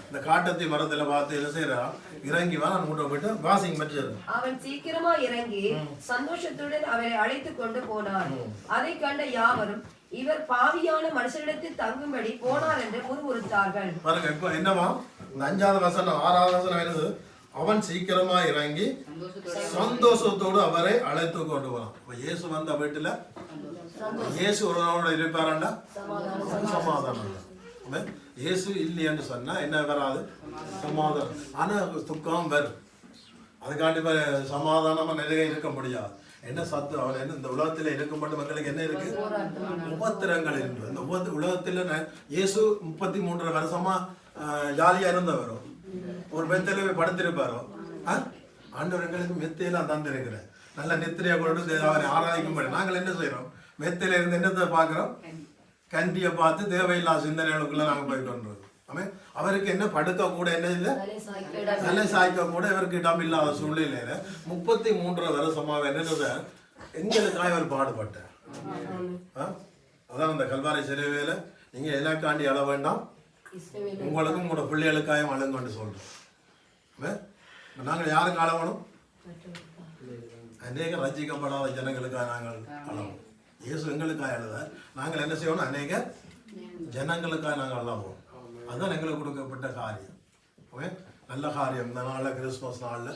இந்த காட்டத்தை மரத்துல பார்த்து என்ன செய்யறான், இறங்கி வா நான் மூட்டை போயிட்டு வாசிங் பற்றியது. அவன் சீக்கிரமா இறங்கி சந்தோஷத்துடன் அவரை அழைத்து கொண்டு போனார். அதை கண்ட யாவரும் இவர் பாவியான மனுஷனிடத்தில் தங்கும்படி போனார் என்று முறுமுறுத்தார்கள். பாருங்க இப்ப என்னவா இந்த 5வது வசனம் 6வது வசனம் என்னது, அவன் சீக்கிரமா இறங்கி சந்தோஷத்தோடு அவரை அழைத்து கொண்டு போனான். இப்ப இயேசு வந்த வீட்டுல இயேசு ஒருவனோட இருப்பாரண்டா சமாதானம். இயேசு இல்லைன்னு சொன்னா என்ன வராது, சமாதானம். ஆனா துக்கம் வரும். அதுக்காண்டி சமாதானமா நிறைய இருக்க முடியாது. என்ன சத்து அவன் என்ன இந்த உலகத்துல இருக்கும் மட்டும் மக்களுக்கு என்ன இருக்கு, உபத்திரங்கள் இருக்கு. இந்த உலகத்துல இயேசு 33 வருஷமா ஜாலியா இருந்தவரோ, ஒரு மெத்தையில போய் படுத்திருப்பாரோ, ஆண்டவர் எங்களுக்கு மெத்தையெல்லாம் தந்திருக்கிறேன், நல்ல நெத்திரியா கொண்டு அவரை ஆராதிக்கும்படி. நாங்கள் என்ன செய்யறோம், மெத்தையில இருந்து என்னத்தை பார்க்கிறோம், கண்டியை பார்த்து தேவையில்லாத சிந்தனைகளுக்குள்ள நாங்க போயிட்டு வந்துடுறோம். அவருக்கு என்ன படுக்க கூட என்ன இல்லை, தலை சாய்க்க கூட இவருக்கு இடம் இல்லாத சூழ்நிலையில 33 வருஷமாக என்னது எங்களுக்காக இவர் பாடுபட்டார். அதான் அந்த கல்வாரி சிறைவேல நீங்க எனக்காண்டி அழ வேண்டாம், உங்களுக்கும் உங்களோட பிள்ளைகளுக்காக அழுங்கன்னு சொல்றோம். நாங்கள் யாருக்கு அழவணும், அநேக ரசிக்கப்படாத ஜனங்களுக்காக நாங்கள் அழவோம். இயேசு எங்களுக்காக அழுத, நாங்கள் என்ன செய்யணும், அநேக ஜனங்களுக்காக நாங்கள் அழவோம். அதுதான் எங்களுக்கு கொடுக்கப்பட்ட காரியம். நல்ல காரியம். இந்த நாளில் கிறிஸ்துமஸ் நாளில்